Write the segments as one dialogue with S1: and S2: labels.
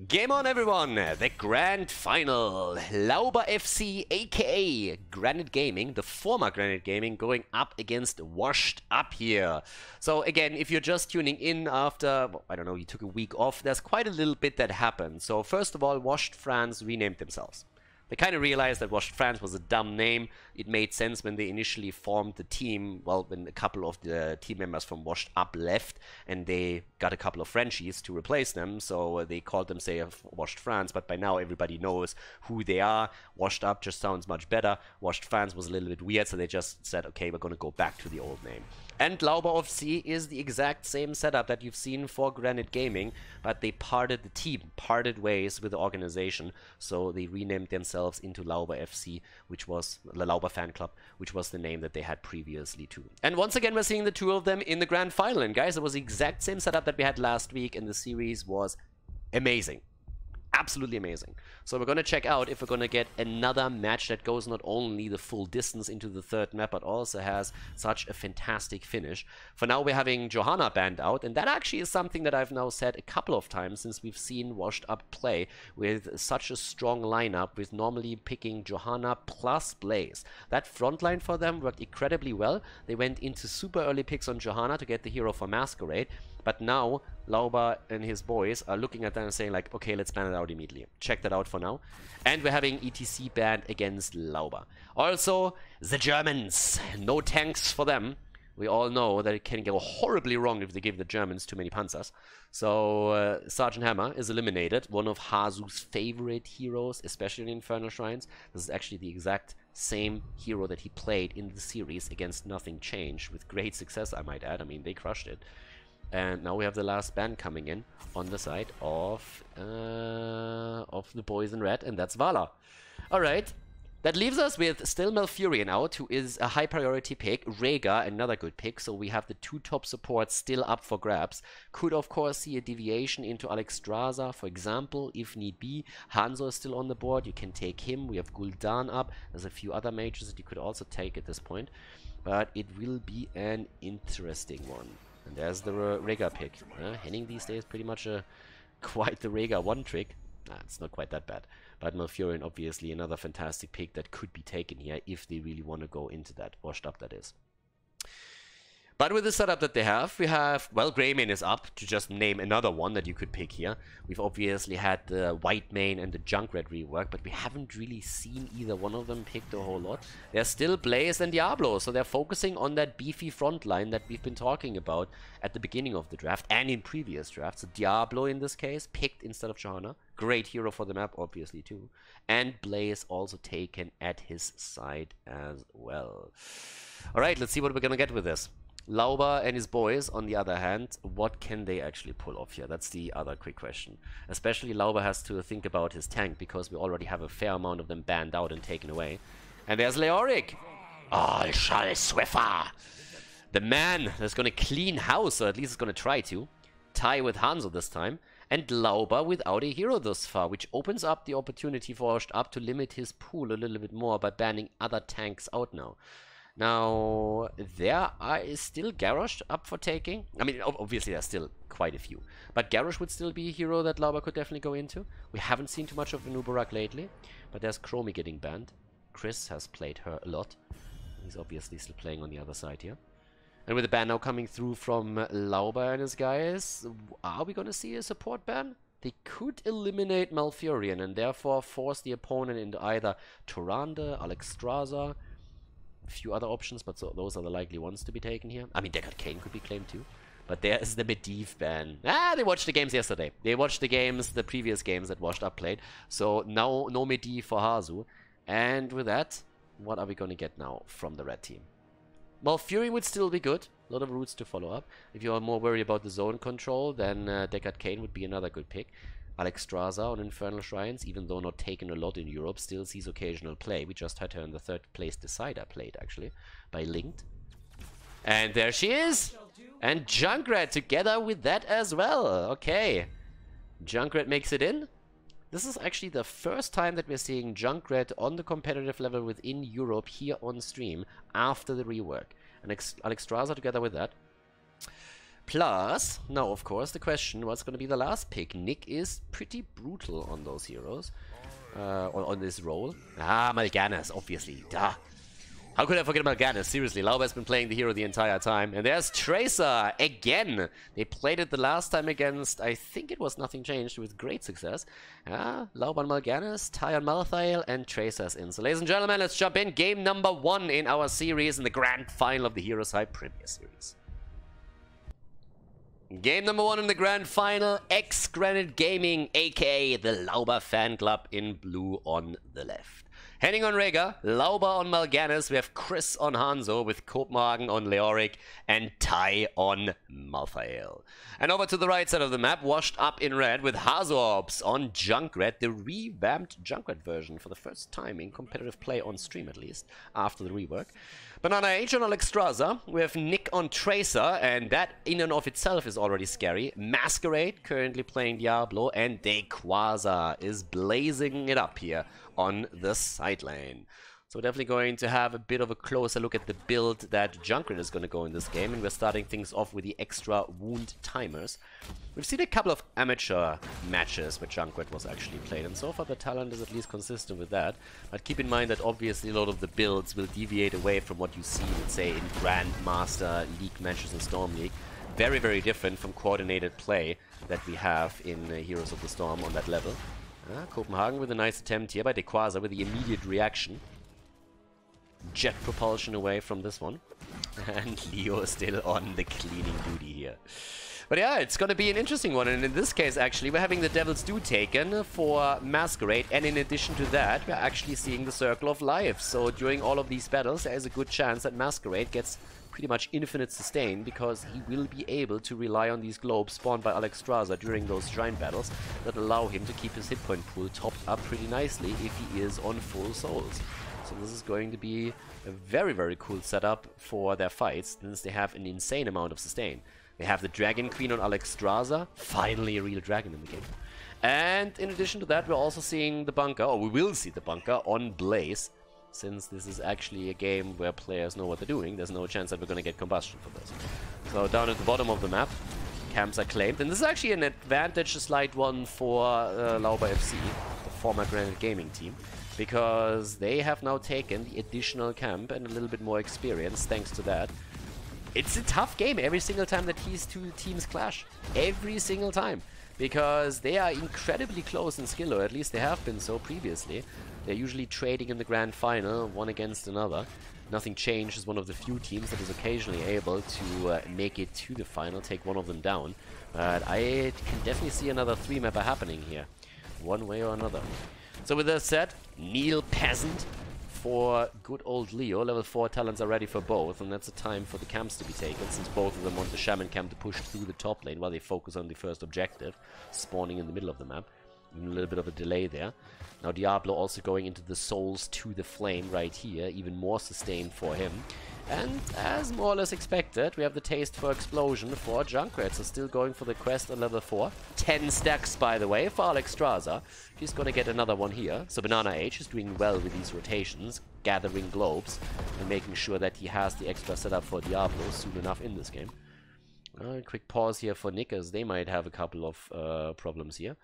S1: Game on, everyone! The grand final. Lauber FC, aka Granit Gaming, the former Granit Gaming, going up against Washed Up here. So again, if you're just tuning in after, well, I don't know, you took a week off, there's quite a little bit that happened. So first of all, Washed France renamed themselves. They kind of realized that Washed France was a dumb name. It made sense when they initially formed the team, well, when a couple of the team members from Washed Up left, and they got a couple of Frenchies to replace them, so they called themselves Washed France, but by now everybody knows who they are. Washed Up just sounds much better. Washed France was a little bit weird, so they just said, okay, we're going to go back to the old name. And Lauber FC is the exact same setup that you've seen for Granit Gaming, but they parted the team, parted ways with the organization, so they renamed themselves into Lauber FC, which was the Lauber Fanclub, which was the name that they had previously too. And once again, we're seeing the two of them in the grand final, and guys, it was the exact same setup that we had last week, and the series was amazing. Absolutely amazing. So we're going to check out if we're going to get another match that goes not only the full distance into the third map, but also has such a fantastic finish. For now, we're having Johanna banned out, and that actually is something that I've now said a couple of times since we've seen Washed Up play with such a strong lineup, with normally picking Johanna plus Blaze. That front line for them worked incredibly well. They went into super early picks on Johanna to get the hero for Masquerade, but now Lauber and his boys are looking at that and saying like, okay, let's ban it out immediately. Check that out for now. And we're having ETC banned against Lauber. Also, the Germans. No tanks for them. We all know that it can go horribly wrong if they give the Germans too many panzers. So, Sergeant Hammer is eliminated. One of Hazu's favorite heroes, especially in Infernal Shrines. This is actually the exact same hero that he played in the series against Nothing Changed. With great success, I might add. I mean, they crushed it. And now we have the last ban coming in on the side of the boys in red, and that's Vala. Alright, that leaves us with still Malfurion out, who is a high priority pick. Rhaegar, another good pick, so we have the two top supports still up for grabs. Could of course see a deviation into Alexstrasza, for example, if need be. Hanzo is still on the board, you can take him. We have Gul'dan up, there's a few other mages that you could also take at this point. But it will be an interesting one. And there's the Rhaegar pick. Henning these days pretty much quite the Rhaegar one trick. Nah, it's not quite that bad. But Malfurion, obviously, another fantastic pick that could be taken here if they really want to go into that. Washed Up, that is. But with the setup that they have, we have, well, Greymane is up, to just name another one that you could pick here. We've obviously had the Whitemane and the Junkrat rework, but we haven't really seen either one of them picked a whole lot. There's still Blaze and Diablo, so they're focusing on that beefy front line that we've been talking about at the beginning of the draft and in previous drafts. So Diablo, in this case, picked instead of Johanna. Great hero for the map, obviously, too. And Blaze also taken at his side as well. Alright, let's see what we're gonna get with this. Lauber and his boys, on the other hand, what can they actually pull off here? That's the other quick question. Especially Lauber has to think about his tank, because we already have a fair amount of them banned out and taken away. And there's Leoric! Oh, Swiffer! The man that's gonna clean house, or at least is gonna try to. Tie with Hanzo this time. And Lauber without a hero thus far, which opens up the opportunity for Washed Up to limit his pool a little bit more by banning other tanks out now. Now, there is still Garrosh up for taking. I mean, obviously there's still quite a few. But Garrosh would still be a hero that Lauber could definitely go into. We haven't seen too much of Nubarak lately. But there's Chromie getting banned. Chris has played her a lot. He's obviously still playing on the other side here. And with the ban now coming through from Lauber and his guys, are we going to see a support ban? They could eliminate Malfurion and therefore force the opponent into either Tyrande, Alexstrasza, a few other options, but those are the likely ones to be taken here. I mean, Deckard Cain could be claimed too. But there is the Medivh ban. They watched the games yesterday. They watched the games, the previous games that Washed Up played. So now no Medivh for Hazu. And with that, what are we going to get now from the red team? Malfurion would still be good. A lot of routes to follow up. If you are more worried about the zone control, then Deckard Cain would be another good pick. Alexstrasza on Infernal Shrines, even though not taken a lot in Europe, still sees occasional play. We just had her in the third place decider played, actually, by Linked. And there she is! And Junkrat together with that as well. Okay. Junkrat makes it in. This is actually the first time that we're seeing Junkrat on the competitive level within Europe here on stream after the rework. And Alexstrasza together with that. Plus, now of course the question, what's going to be the last pick? Nick is pretty brutal on those heroes, on this role. Ah, Mal'Ganis, obviously, duh. How could I forget Mal'Ganis? Seriously, Lauber has been playing the hero the entire time. And there's Tracer again. They played it the last time against, I think it was Nothing Changed, with great success. Lauber on Mal'Ganis, Ty on Malthael, and Tracer's in. So ladies and gentlemen, let's jump in. Game number 1 in our series in the grand final of the HeroesHype Premier Series. Game number 1 in the grand final, Ex-Granit Gaming, aka the Lauber Fanclub in blue on the left. Heading on Rhaegar, Lauber on Mal'Ganis, we have Chris on Hanzo with Kopenhagen on Leoric and Ty on Malthael. And over to the right side of the map, washed up in red with Hazorps on Junkrat, the revamped Junkrat version for the first time in competitive play on stream at least, after the rework. Banana H on Alexstrasza, we have Nick on Tracer, and that in and of itself is already scary. Masquerade currently playing Diablo, and Dequaza is blazing it up here on the side lane. So we're definitely going to have a bit of a closer look at the build that Junkrat is going to go in this game, and we're starting things off with the extra wound timers. We've seen a couple of amateur matches where Junkrat was actually played, and so far the talent is at least consistent with that. But keep in mind that obviously a lot of the builds will deviate away from what you see, let's say, in Grandmaster League matches in Storm League. Very, very different from coordinated play that we have in Heroes of the Storm on that level. Kopenhagen with a nice attempt here by Dequaza with the immediate reaction. Jet propulsion away from this one. And Leo still on the cleaning duty here. But yeah, it's going to be an interesting one. And in this case, actually, we're having the Devil's Due taken for Masquerade. And in addition to that, we're actually seeing the Circle of Life. So during all of these battles, there is a good chance that Masquerade gets pretty much infinite sustain, because he will be able to rely on these globes spawned by Alexstrasza during those shrine battles that allow him to keep his hit point pool topped up pretty nicely if he is on full souls. So this is going to be a very, very cool setup for their fights, since they have an insane amount of sustain. They have the Dragon Queen on Alexstrasza, finally a real dragon in the game. And in addition to that, we're also seeing the bunker, or we will see the bunker on Blaze. Since this is actually a game where players know what they're doing, there's no chance that we're going to get combustion for this. So down at the bottom of the map, camps are claimed. And this is actually an advantage, a slight one for Lauber FC, the former Granit Gaming team, because they have now taken the additional camp and a little bit more experience thanks to that. It's a tough game every single time that these two teams clash. Every single time. Because they are incredibly close in skill, or at least they have been so previously. They're usually trading in the grand final, one against another. Nothing Changed is one of the few teams that is occasionally able to make it to the final, take one of them down. But I can definitely see another 3-mapper happening here, one way or another. So with that said, Neil Peasant for good old Leo. Level 4 talents are ready for both, and that's a time for the camps to be taken, since both of them want the Shaman camp to push through the top lane while they focus on the first objective, spawning in the middle of the map. Even a little bit of a delay there. Now Diablo also going into the Souls to the Flame right here, even more sustain for him. And as more or less expected, we have the taste for Explosion for Junkrat, so still going for the quest on level 4. 10 stacks, by the way, for Alexstrasza. He's gonna get another one here. So Banana H is doing well with these rotations, gathering globes, and making sure that he has the extra setup for Diablo soon enough in this game. Quick pause here for Nick, as they might have a couple of problems here.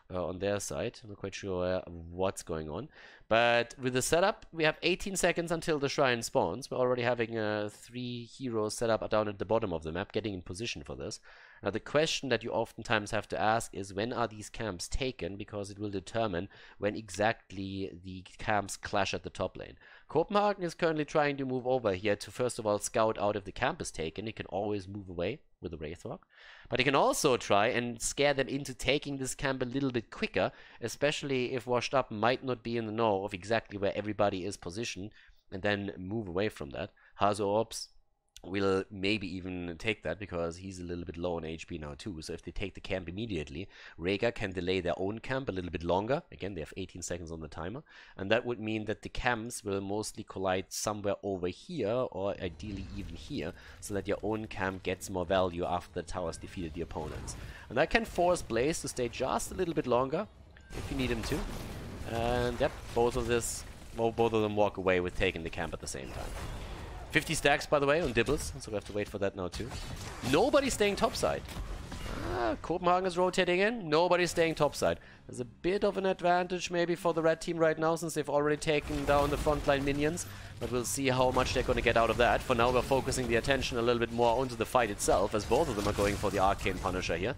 S1: On their side. I'm not quite sure what's going on. But with the setup, we have 18 seconds until the shrine spawns. We're already having 3 heroes set up down at the bottom of the map, getting in position for this. Now the question that you oftentimes have to ask is, when are these camps taken? Because it will determine when exactly the camps clash at the top lane. Kopenhagen is currently trying to move over here to first of all scout out if the camp is taken. He can always move away with the Wraithrock. But he can also try and scare them into taking this camp a little bit quicker, especially if Washed Up might not be in the know of exactly where everybody is positioned, and then move away from that. Hazorps will maybe even take that, because he's a little bit low on HP now too. So if they take the camp immediately, Rhaegar can delay their own camp a little bit longer. Again, they have 18 seconds on the timer, and that would mean that the camps will mostly collide somewhere over here, or ideally even here, so that your own camp gets more value after the towers defeated the opponents. And that can force Blaze to stay just a little bit longer if you need him to. And yep, both of them walk away with taking the camp at the same time. 50 stacks, by the way, on Dibbles, so we have to wait for that now too. Nobody's staying topside. Copenhagen is rotating in. Nobody's staying topside. There's a bit of an advantage maybe for the red team right now, since they've already taken down the frontline minions. But we'll see how much they're going to get out of that. For now, we're focusing the attention a little bit more onto the fight itself, as both of them are going for the Arcane Punisher here.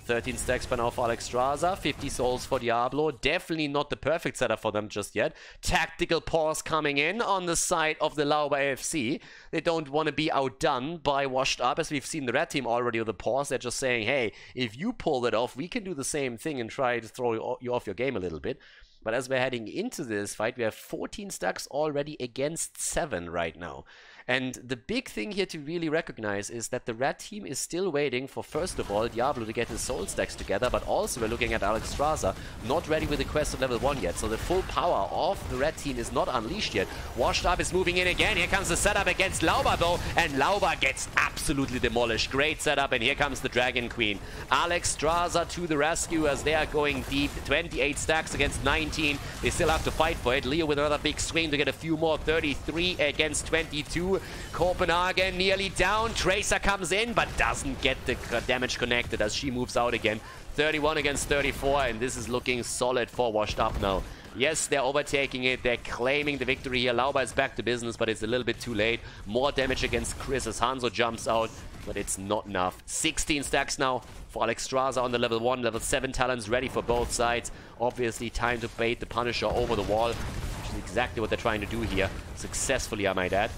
S1: 13 stacks by now for Alexstrasza, 50 souls for Diablo. Definitely not the perfect setup for them just yet. Tactical pause coming in on the side of the Lauber AFC. They don't want to be outdone by Washed Up, as we've seen the red team already with the pause. They're just saying, hey, if you pull that off, we can do the same thing and try to throw you off your game a little bit. But as we're heading into this fight, we have 14 stacks already against 7 right now. And the big thing here to really recognize is that the red team is still waiting for, first of all, Diablo to get his soul stacks together, but also we're looking at Alexstrasza, not ready with the quest of level 1 yet. So the full power of the red team is not unleashed yet. Washed Up is moving in again. Here comes the setup against Lauber though, and Lauber gets absolutely demolished. Great setup, and here comes the Dragon Queen. Alexstrasza to the rescue as they are going deep. 28 stacks against 19. They still have to fight for it. Leo with another big swing to get a few more. 33 against 22. Copenhagen nearly down. Tracer comes in, but doesn't get the damage connected as she moves out again. 31 against 34, and this is looking solid for Washed Up now. Yes, they're overtaking it. They're claiming the victory here. Lauber is back to business, but it's a little bit too late. More damage against Chris as Hanzo jumps out, but it's not enough. 16 stacks now for Alexstrasza on the level 1. Level 7 talents ready for both sides. Obviously, time to bait the Punisher over the wall, which is exactly what they're trying to do here. Successfully, I might add.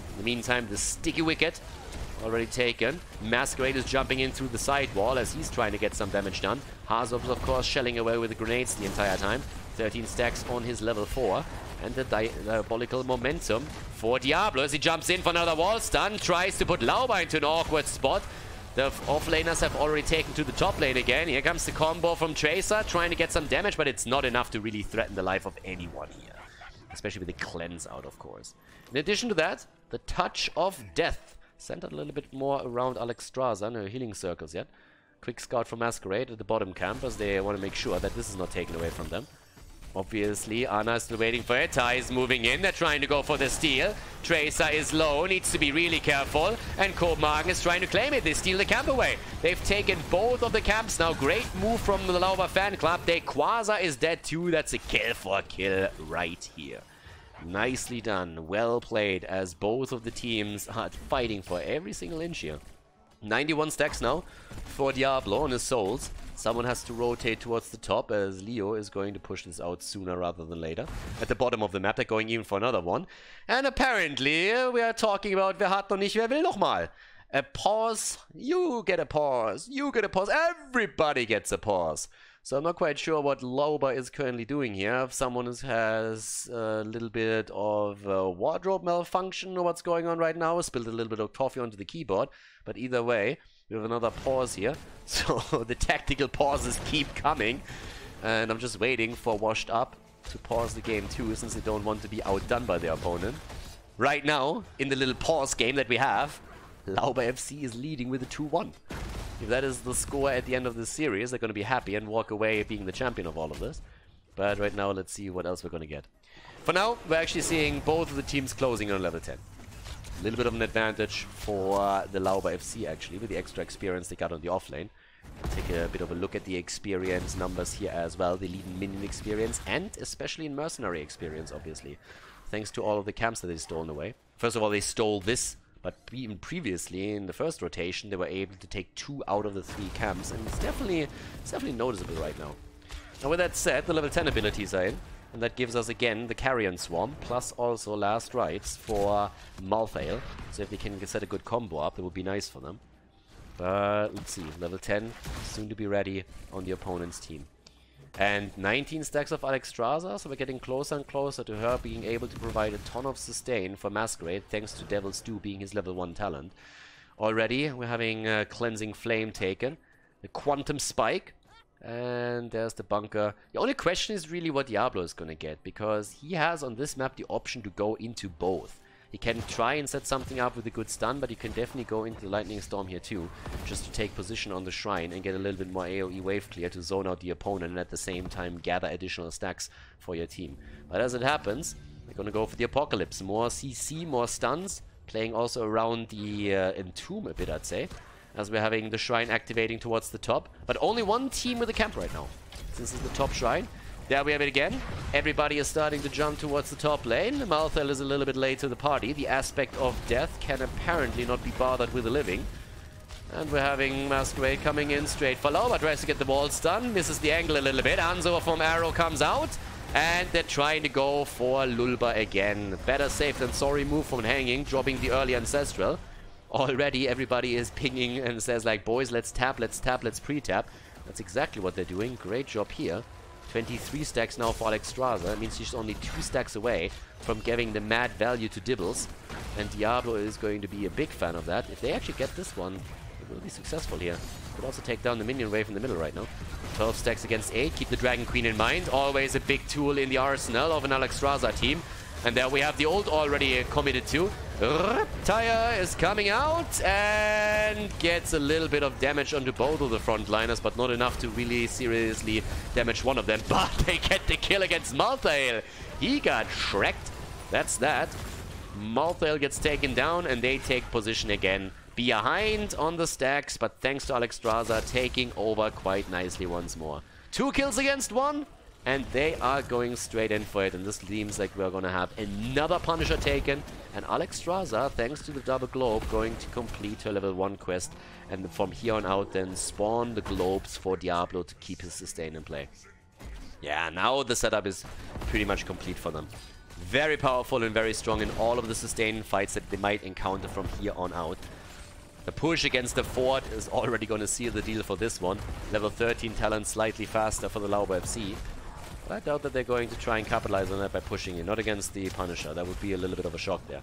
S1: In the meantime, the Sticky Wicket already taken. Masquerade is jumping in through the side wall as he's trying to get some damage done. Hazov's, of course, shelling away with the grenades the entire time. 13 stacks on his level 4. And the diabolical momentum for Diablo as he jumps in for another wall stun. Tries to put Lauber into an awkward spot. The offlaners have already taken to the top lane again. Here comes the combo from Tracer, trying to get some damage, but it's not enough to really threaten the life of anyone here. Especially with the cleanse out, of course. In addition to that, the Touch of Death. Centered a little bit more around Alexstrasza, no healing circles yet. Quick scout for Masquerade at the bottom camp as they want to make sure that this is not taken away from them. Obviously, Ana is still waiting for it. Tai is moving in. They're trying to go for the steal. Tracer is low, needs to be really careful. And Copenhagen is trying to claim it. They steal the camp away. They've taken both of the camps now. Great move from the Lauber fan club. Quasar is dead too. That's a kill for a kill right here. Nicely done. Well played as both of the teams are fighting for every single inch here. 91 stacks now for Diablo on his souls. Someone has to rotate towards the top as Leo is going to push this out sooner rather than later. At the bottom of the map, they're going even for another one. And apparently, we are talking about wer hat noch nicht, wer will noch mal. A pause. You get a pause. You get a pause. Everybody gets a pause. So I'm not quite sure what Lauber is currently doing here. If someone has a little bit of wardrobe malfunction or what's going on right now, spilled a little bit of coffee onto the keyboard. But either way, we have another pause here. So the tactical pauses keep coming. And I'm just waiting for Washed Up to pause the game too, since they don't want to be outdone by their opponent. Right now, in the little pause game that we have, Lauber FC is leading with a 2-1. If that is the score at the end of this series, they're going to be happy and walk away being the champion of all of this. But right now, let's see what else we're going to get. For now, we're actually seeing both of the teams closing on level 10. A little bit of an advantage for the Lauber FC, actually, with the extra experience they got on the offlane. Take a bit of a look at the experience numbers here as well. They lead in minion experience and especially in mercenary experience, obviously. Thanks to all of the camps that they've stolen away. First of all, they stole this. But even previously, in the first rotation, they were able to take 2 out of the 3 camps, and it's definitely noticeable right now. Now, with that said, the level 10 abilities are in, and that gives us again the Carrion Swarm, plus also Last Rites for Malthael. So if they can set a good combo up, it would be nice for them. But let's see, level 10 soon to be ready on the opponent's team. And 19 stacks of Alexstrasza, so we're getting closer and closer to her being able to provide a ton of sustain for Masquerade, thanks to Devil's Due being his level 1 talent. Already, we're having Cleansing Flame taken, the Quantum Spike, and there's the bunker. The only question is really what Diablo is going to get, because he has on this map the option to go into both. He can try and set something up with a good stun, but he can definitely go into the Lightning Storm here too, just to take position on the Shrine and get a little bit more AoE wave clear to zone out the opponent and at the same time gather additional stacks for your team. But as it happens, they're going to go for the Apocalypse. More CC, more stuns, Playing also around the Entomb a bit, I'd say. As we're having the shrine activating towards the top. But only one team with a camp right now. This is the top shrine. There we have it again. Everybody is starting to jump towards the top lane. Malthael is a little bit late to the party. The aspect of death can apparently not be bothered with the living. And we're having Masquerade coming in straight for Lauber. Tries to get the walls done. Misses the angle a little bit. Anzo from Arrow comes out. And they're trying to go for Lulba again. Better safe than sorry move from Hanging. Dropping the early Ancestral. Already everybody is pinging and says like, boys, let's tap, let's pre-tap. That's exactly what they're doing. Great job here. 23 stacks now for Alexstrasza. That means she's only 2 stacks away from giving the mad value to Dibbles. And Diablo is going to be a big fan of that. If they actually get this one, they will be successful here. Could also take down the minion wave in the middle right now. 12 stacks against 8. Keep the Dragon Queen in mind. Always a big tool in the arsenal of an Alexstrasza team. And there we have the ult already committed to. Reptile is coming out and gets a little bit of damage onto both of the frontliners, but not enough to really seriously damage one of them. But they get the kill against Malthael. He got shreked. That's that. Malthael gets taken down and they take position again. Behind on the stacks, but thanks to Alexstrasza taking over quite nicely once more. 2 kills against 1. And they are going straight in for it. And this seems like we're going to have another Punisher taken. And Alexstrasza, thanks to the double globe, going to complete her level 1 quest. And from here on out then spawn the globes for Diablo to keep his sustain in play. Yeah, now the setup is pretty much complete for them. Very powerful and very strong in all of the sustain fights that they might encounter from here on out. The push against the fort is already going to seal the deal for this one. Level 13 talent slightly faster for the Lauber FC. I doubt that they're going to try and capitalize on that by pushing in. Not against the Punisher. That would be a little bit of a shock there.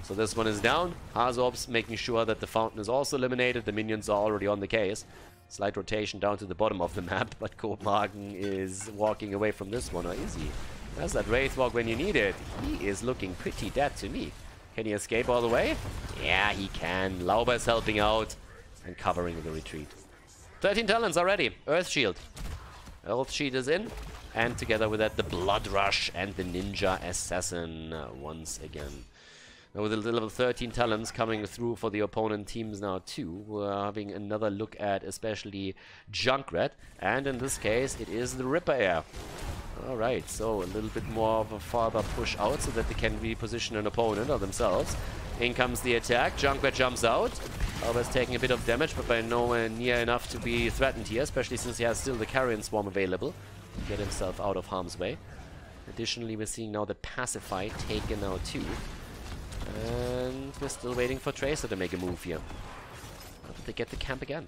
S1: So this one is down. Hazorps making sure that the fountain is also eliminated. The minions are already on the case. Slight rotation down to the bottom of the map. But Copenhagen is walking away from this one. Or is he? There's that Wraith Walk when you need it. He is looking pretty dead to me. Can he escape all the way? Yeah, he can. Lauber is helping out and covering the retreat. 13 talents already. Earth Shield. Earth Shield is in. And together with that, the Blood Rush and the Ninja Assassin once again. Now with the level 13 talents coming through for the opponent teams now too, we're having another look at especially Junkrat. And in this case, it is the Ripper Air. Alright, so a little bit more of a farther push out so that they can reposition an opponent or themselves. In comes the attack. Junkrat jumps out. Lauber's taking a bit of damage, but by nowhere near enough to be threatened here, especially since he has still the Carrion Swarm available. Get himself out of harm's way. Additionally, we're seeing now the Pacify taken now too. And we're still waiting for Tracer to make a move here. How did they get the camp again?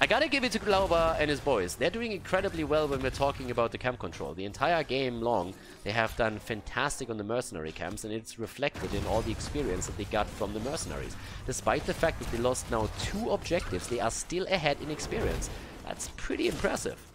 S1: I gotta give it to Lauber and his boys. They're doing incredibly well when we're talking about the camp control. The entire game long, they have done fantastic on the mercenary camps, and it's reflected in all the experience that they got from the mercenaries. Despite the fact that they lost now 2 objectives, they are still ahead in experience. That's pretty impressive.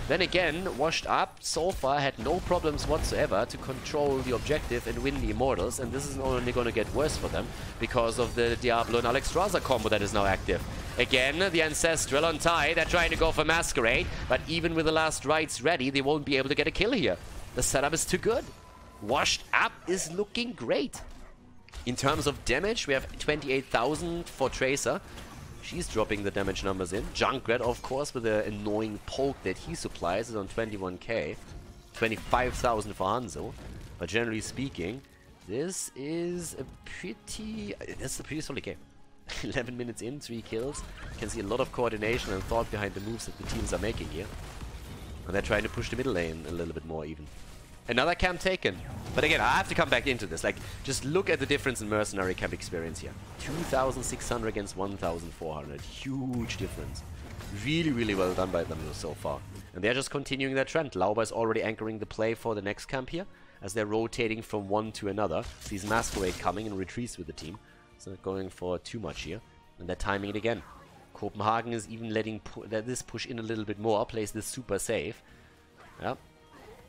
S1: Then again, Washed Up so far had no problems whatsoever to control the objective and win the Immortals, and this is only going to get worse for them because of the Diablo and Alexstrasza combo that is now active. Again, the Ancestral on tie, they're trying to go for Masquerade, but even with the last rites ready, they won't be able to get a kill here. The setup is too good. Washed Up is looking great. In terms of damage, we have 28,000 for Tracer. She's dropping the damage numbers in. Junkrat, of course, with the annoying poke that he supplies, is on 21k. 25,000 for Hanzo. But generally speaking, this is a pretty solid game. 11 minutes in, 3 kills. You can see a lot of coordination and thought behind the moves that the teams are making here. And they're trying to push the middle lane a little bit more even. Another camp taken. But again, I have to come back into this. Like, just look at the difference in mercenary camp experience here. 2,600 against 1,400. Huge difference. Really, really well done by them so far. And they're just continuing their trend. Lauber is already anchoring the play for the next camp here, as they're rotating from one to another. Sees Masquerade coming and retreats with the team. So not going for too much here. And they're timing it again. Copenhagen is even letting this push in a little bit more. Plays this super safe. Yeah.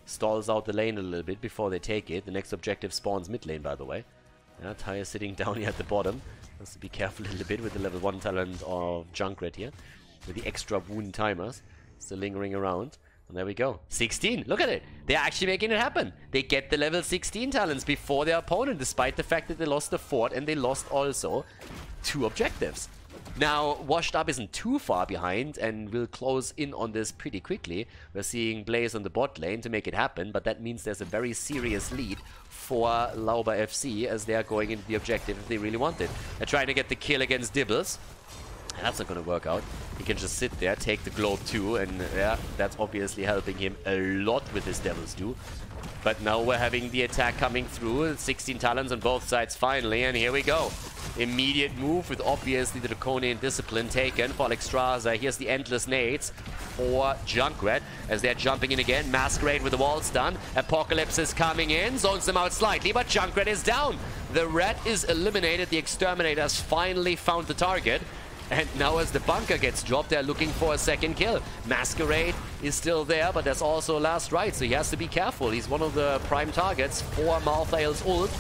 S1: Stalls out the lane a little bit before they take it. The next objective spawns mid lane, by the way. Yeah, Ty is sitting down here at the bottom. Has to be careful a little bit with the level 1 talent of Junkrat here. With the extra wound timers. Still lingering around. And there we go. 16. Look at it. They're actually making it happen. They get the level 16 talents before their opponent, despite the fact that they lost the fort and they lost also 2 objectives. Now, Washed Up isn't too far behind and will close in on this pretty quickly. We're seeing Blaze on the bot lane to make it happen, but that means there's a very serious lead for Lauber FC as they are going into the objective if they really want it. They're trying to get the kill against Dibbles. That's not going to work out. He can just sit there, take the globe too, and yeah, that's obviously helping him a lot with his Devil's Due. But now we're having the attack coming through. 16 talents on both sides finally, and here we go. Immediate move with obviously the Draconian Discipline taken for Alexstrasza. Here's the Endless Nades for Junkrat as they're jumping in again. Masquerade with the wall stun. Apocalypse is coming in, zones them out slightly, but Junkrat is down. The rat is eliminated. The Exterminator has finally found the target. And now as the bunker gets dropped, they're looking for a second kill. Masquerade is still there, but there's also Last Right, so he has to be careful. He's one of the prime targets for Malthael's ult.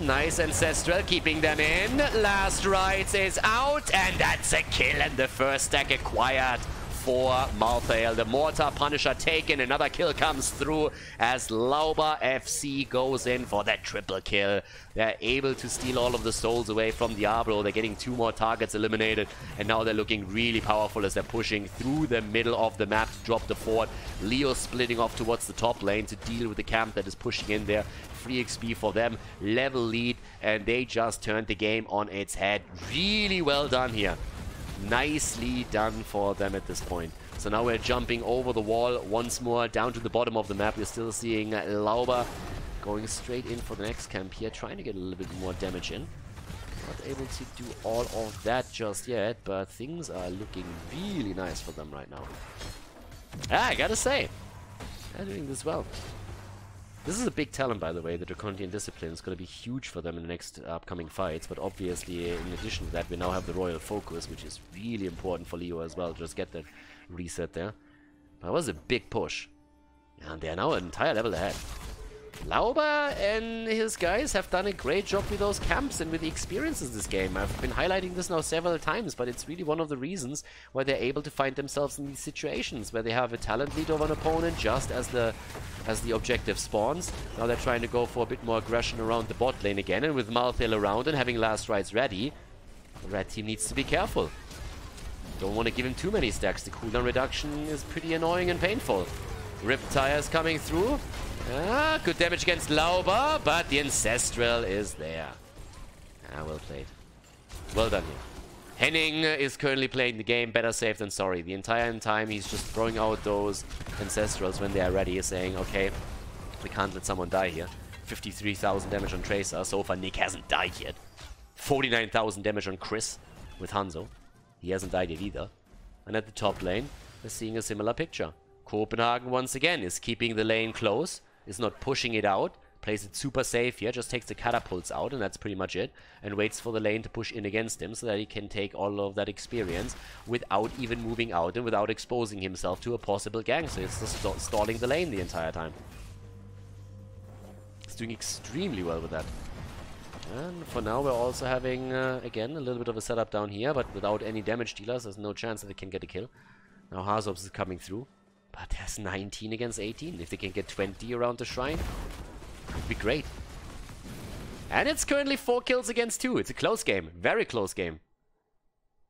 S1: Nice Ancestral, keeping them in. Last Right is out, and that's a kill, and the first stack acquired for Malthael. The Mortar Punisher taken. Another kill comes through as Lauber FC goes in for that triple kill. They're able to steal all of the souls away from Diablo. They're getting 2 more targets eliminated, and now they're looking really powerful as they're pushing through the middle of the map to drop the fort. Leo splitting off towards the top lane to deal with the camp that is pushing in there. Free XP for them, level lead, and they just turned the game on its head. Really well done here. Nicely done for them at this point. So now we're jumping over the wall once more down to the bottom of the map. We're still seeing Lauber going straight in for the next camp here, trying to get a little bit more damage in. Not able to do all of that just yet, but things are looking really nice for them right now. I gotta say, they're doing this well. This is a big talent, by the way. The Draconian Discipline is going to be huge for them in the next upcoming fights. But obviously, in addition to that, we now have the Royal Focus, which is really important for Leo as well. Just get that reset there. That was a big push. And they are now an entire level ahead. Lauber and his guys have done a great job with those camps and with the experiences this game. I've been highlighting this now several times, but it's really one of the reasons why they're able to find themselves in these situations where they have a talent lead over an opponent just as the objective spawns. Now they're trying to go for a bit more aggression around the bot lane again, and with Malthael around and having Last Rites ready, the red team needs to be careful. Don't want to give him too many stacks. The cooldown reduction is pretty annoying and painful. Riptire is coming through. Good damage against Lauber, but the Ancestral is there. Well played. Well done here. Henning is currently playing the game better safe than sorry. The entire time he's just throwing out those Ancestrals when they are ready, saying, okay, we can't let someone die here. 53,000 damage on Tracer. So far, Nick hasn't died yet. 49,000 damage on Chris with Hanzo. He hasn't died yet either. And at the top lane, we're seeing a similar picture. Copenhagen, once again, is keeping the lane close, is not pushing it out, plays it super safe here, just takes the catapults out, and that's pretty much it, and waits for the lane to push in against him so that he can take all of that experience without even moving out and without exposing himself to a possible gank. So it's just stalling the lane the entire time. He's doing extremely well with that. And for now, we're also having, again, a little bit of a setup down here, but without any damage dealers, there's no chance that they can get a kill. Now Hazops is coming through. But there's 19 against 18. If they can get 20 around the shrine, would be great. And it's currently 4 kills against 2. It's a close game. Very close game.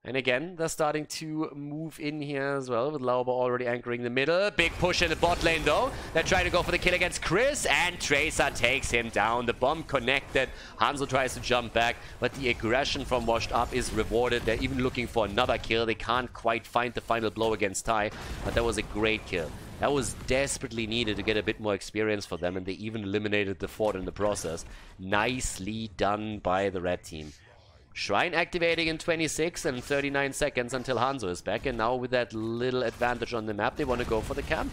S1: And again, they're starting to move in here as well, with Lauber already anchoring the middle. Big push in the bot lane, though. They're trying to go for the kill against Chris, and Tracer takes him down. The bomb connected. Hanzo tries to jump back, but the aggression from Washed Up is rewarded. They're even looking for another kill. They can't quite find the final blow against Ty, but that was a great kill. That was desperately needed to get a bit more experience for them, and they even eliminated the fort in the process. Nicely done by the red team. Shrine activating in 26 and 39 seconds until Hanzo is back. And now with that little advantage on the map, they want to go for the camp.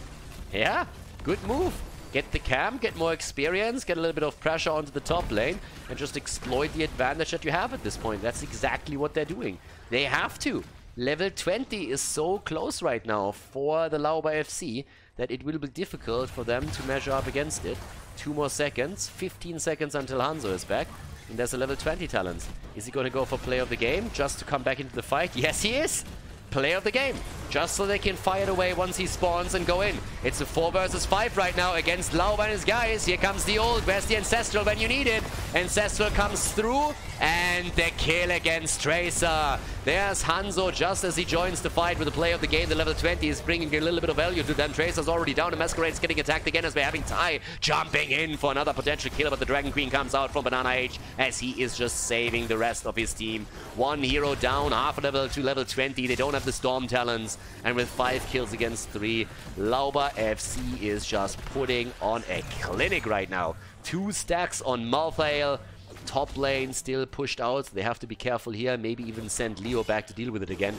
S1: Yeah, good move. Get the camp, get more experience, get a little bit of pressure onto the top lane, and just exploit the advantage that you have at this point. That's exactly what they're doing. They have to. Level 20 is so close right now for the Lauber FC that it will be difficult for them to measure up against it. 2 more seconds, 15 seconds until Hanzo is back. And there's a level 20 talent. Is he going to go for play of the game just to come back into the fight? Yes, he is! play of the game, just so they can fire it away once he spawns and go in. It's a 4 versus 5 right now against Lauber and his guys. Here comes the ult. Where's the Ancestral when you need it? Ancestral comes through, and the kill against Tracer. There's Hanzo just as he joins the fight with the play of the game. The level 20 is bringing a little bit of value to them. Tracer's already down, and Masquerade is getting attacked again as we're having Ty jumping in for another potential kill, but the Dragon Queen comes out from Banana H as he is just saving the rest of his team. One hero down, half a level to level 20. They don't have the Storm Talons, and with 5 kills against 3, Lauber FC is just putting on a clinic right now. 2 stacks on Malthael. Top lane still pushed out, so they have to be careful here. Maybe even send Leo back to deal with it again.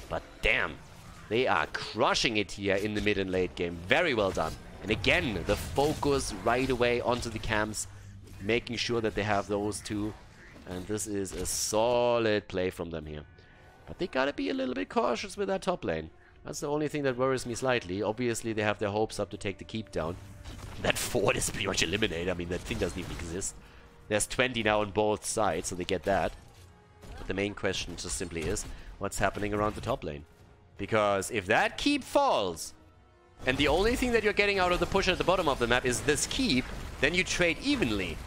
S1: But damn, they are crushing it here in the mid and late game. Very well done. And again, the focus right away onto the camps, making sure that they have those 2. And this is a solid play from them here. But they gotta be a little bit cautious with that top lane. That's the only thing that worries me slightly. Obviously, they have their hopes up to take the keep down. That fort is pretty much eliminated. I mean, that thing doesn't even exist. There's 20 now on both sides, so they get that. But the main question just simply is, what's happening around the top lane? Because if that keep falls, and the only thing that you're getting out of the push at the bottom of the map is this keep, then you trade evenly.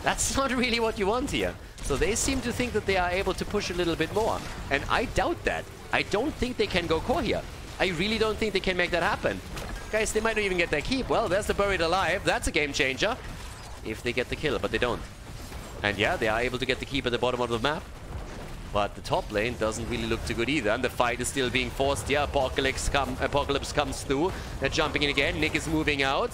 S1: That's not really what you want here. So they seem to think that they are able to push a little bit more. And I doubt that. I don't think they can go core here. I really don't think they can make that happen. Guys, they might not even get their keep. Well, there's the Buried Alive. That's a game changer. If they get the kill, but they don't. And yeah, they are able to get the keep at the bottom of the map. But the top lane doesn't really look too good either. And the fight is still being forced here. Apocalypse comes through. They're jumping in again. Nick is moving out.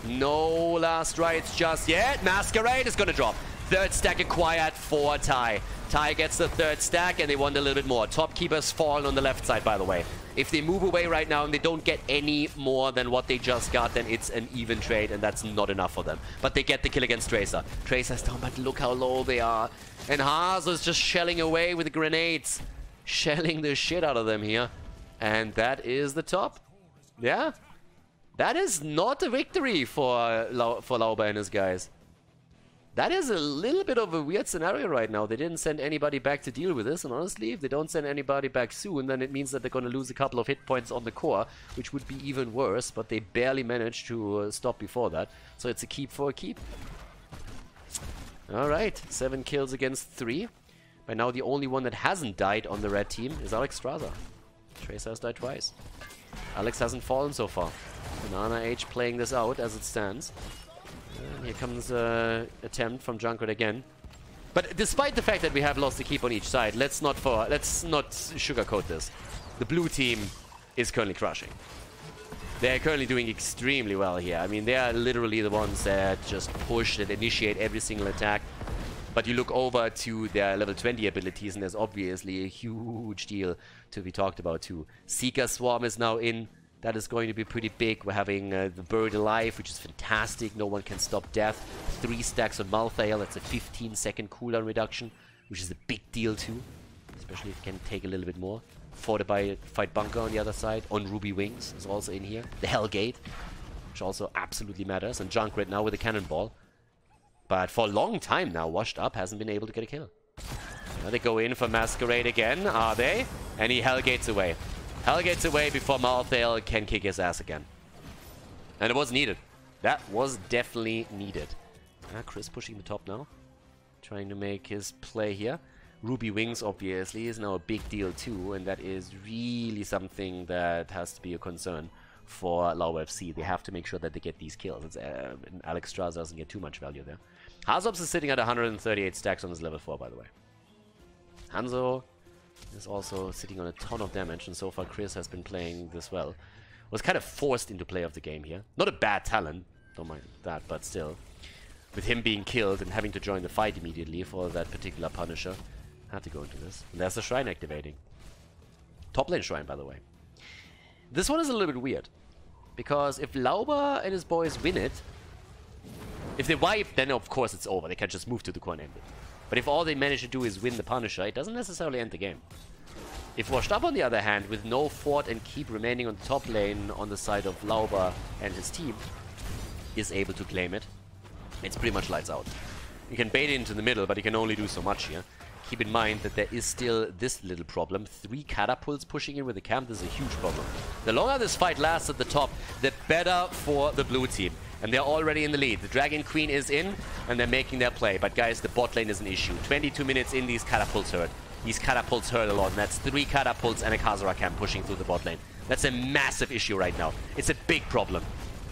S1: No last rites just yet. Masquerade is going to drop. 3rd stack acquired for Ty. Ty gets the 3rd stack, and they want a little bit more. Top keepers fallen on the left side, by the way. If they move away right now and they don't get any more than what they just got, then it's an even trade, and that's not enough for them. But they get the kill against Tracer. Tracer's down, but look how low they are. And Haas is just shelling away with the grenades. Shelling the shit out of them here. And that is the top. Yeah. That is not a victory for Lauber and his guys. That is a little bit of a weird scenario right now. They didn't send anybody back to deal with this, and honestly, if they don't send anybody back soon, then it means that they're going to lose a couple of hit points on the core, which would be even worse, but they barely managed to stop before that. So it's a keep for a keep. Alright, 7 kills against 3. By now, the only one that hasn't died on the red team is Alex Straza. Tracer has died twice. Alex hasn't fallen so far. Banana H playing this out as it stands. And here comes an attempt from Junkrat again. But despite the fact that we have lost the keep on each side, let's not sugarcoat this. The blue team is currently crushing. They're currently doing extremely well here. I mean, they are literally the ones that just push and initiate every single attack. But you look over to their level 20 abilities, and there's obviously a huge deal to be talked about too. Seeker Swarm is now in. That is going to be pretty big. We're having the Buried Alive, which is fantastic. No one can stop death. 3 stacks on Malthael. That's a 15-second cooldown reduction, which is a big deal too. Especially if you can take a little bit more. Fortified Bunker on the other side. On Ruby Wings is also in here. The Hellgate, which also absolutely matters. And Junkrat now with a Cannonball. But for a long time now, Washed Up hasn't been able to get a kill. Now they go in for Masquerade again, are they? And he Hellgates away. Hellgates away before Malthael can kick his ass again. And it was needed. That was definitely needed. Chris pushing the top now. Trying to make his play here. Ruby Wings, obviously, is now a big deal too. And that is really something that has to be a concern for Lauber FC. They have to make sure that they get these kills. And Alex Straza doesn't get too much value there. Hazops is sitting at 138 stacks on his level 4, by the way. Hanzo is also sitting on a ton of damage, and so far Chris has been playing this well. Was kind of forced into play of the game here. Not a bad talent, don't mind that, but still. With him being killed and having to join the fight immediately for that particular Punisher, had to go into this. And there's the Shrine activating. Top lane Shrine, by the way. This one is a little bit weird. Because if Lauber and his boys win it, if they wipe, then of course it's over. They can just move to the core and end it. But if all they manage to do is win the Punisher, it doesn't necessarily end the game. If Washed Up, on the other hand, with no fort and keep remaining on the top lane on the side of Lauber and his team, is able to claim it, it's pretty much lights out. You can bait it into the middle, but you can only do so much here. keep in mind that there is still this little problem. 3 catapults pushing in with the camp. This is a huge problem. The longer this fight lasts at the top, the better for the blue team. And they're already in the lead. The Dragon Queen is in, and they're making their play. But guys, the bot lane is an issue. 22 minutes in, these catapults hurt. These catapults hurt a lot, and that's 3 catapults and a Khaldor camp pushing through the bot lane. That's a massive issue right now. It's a big problem.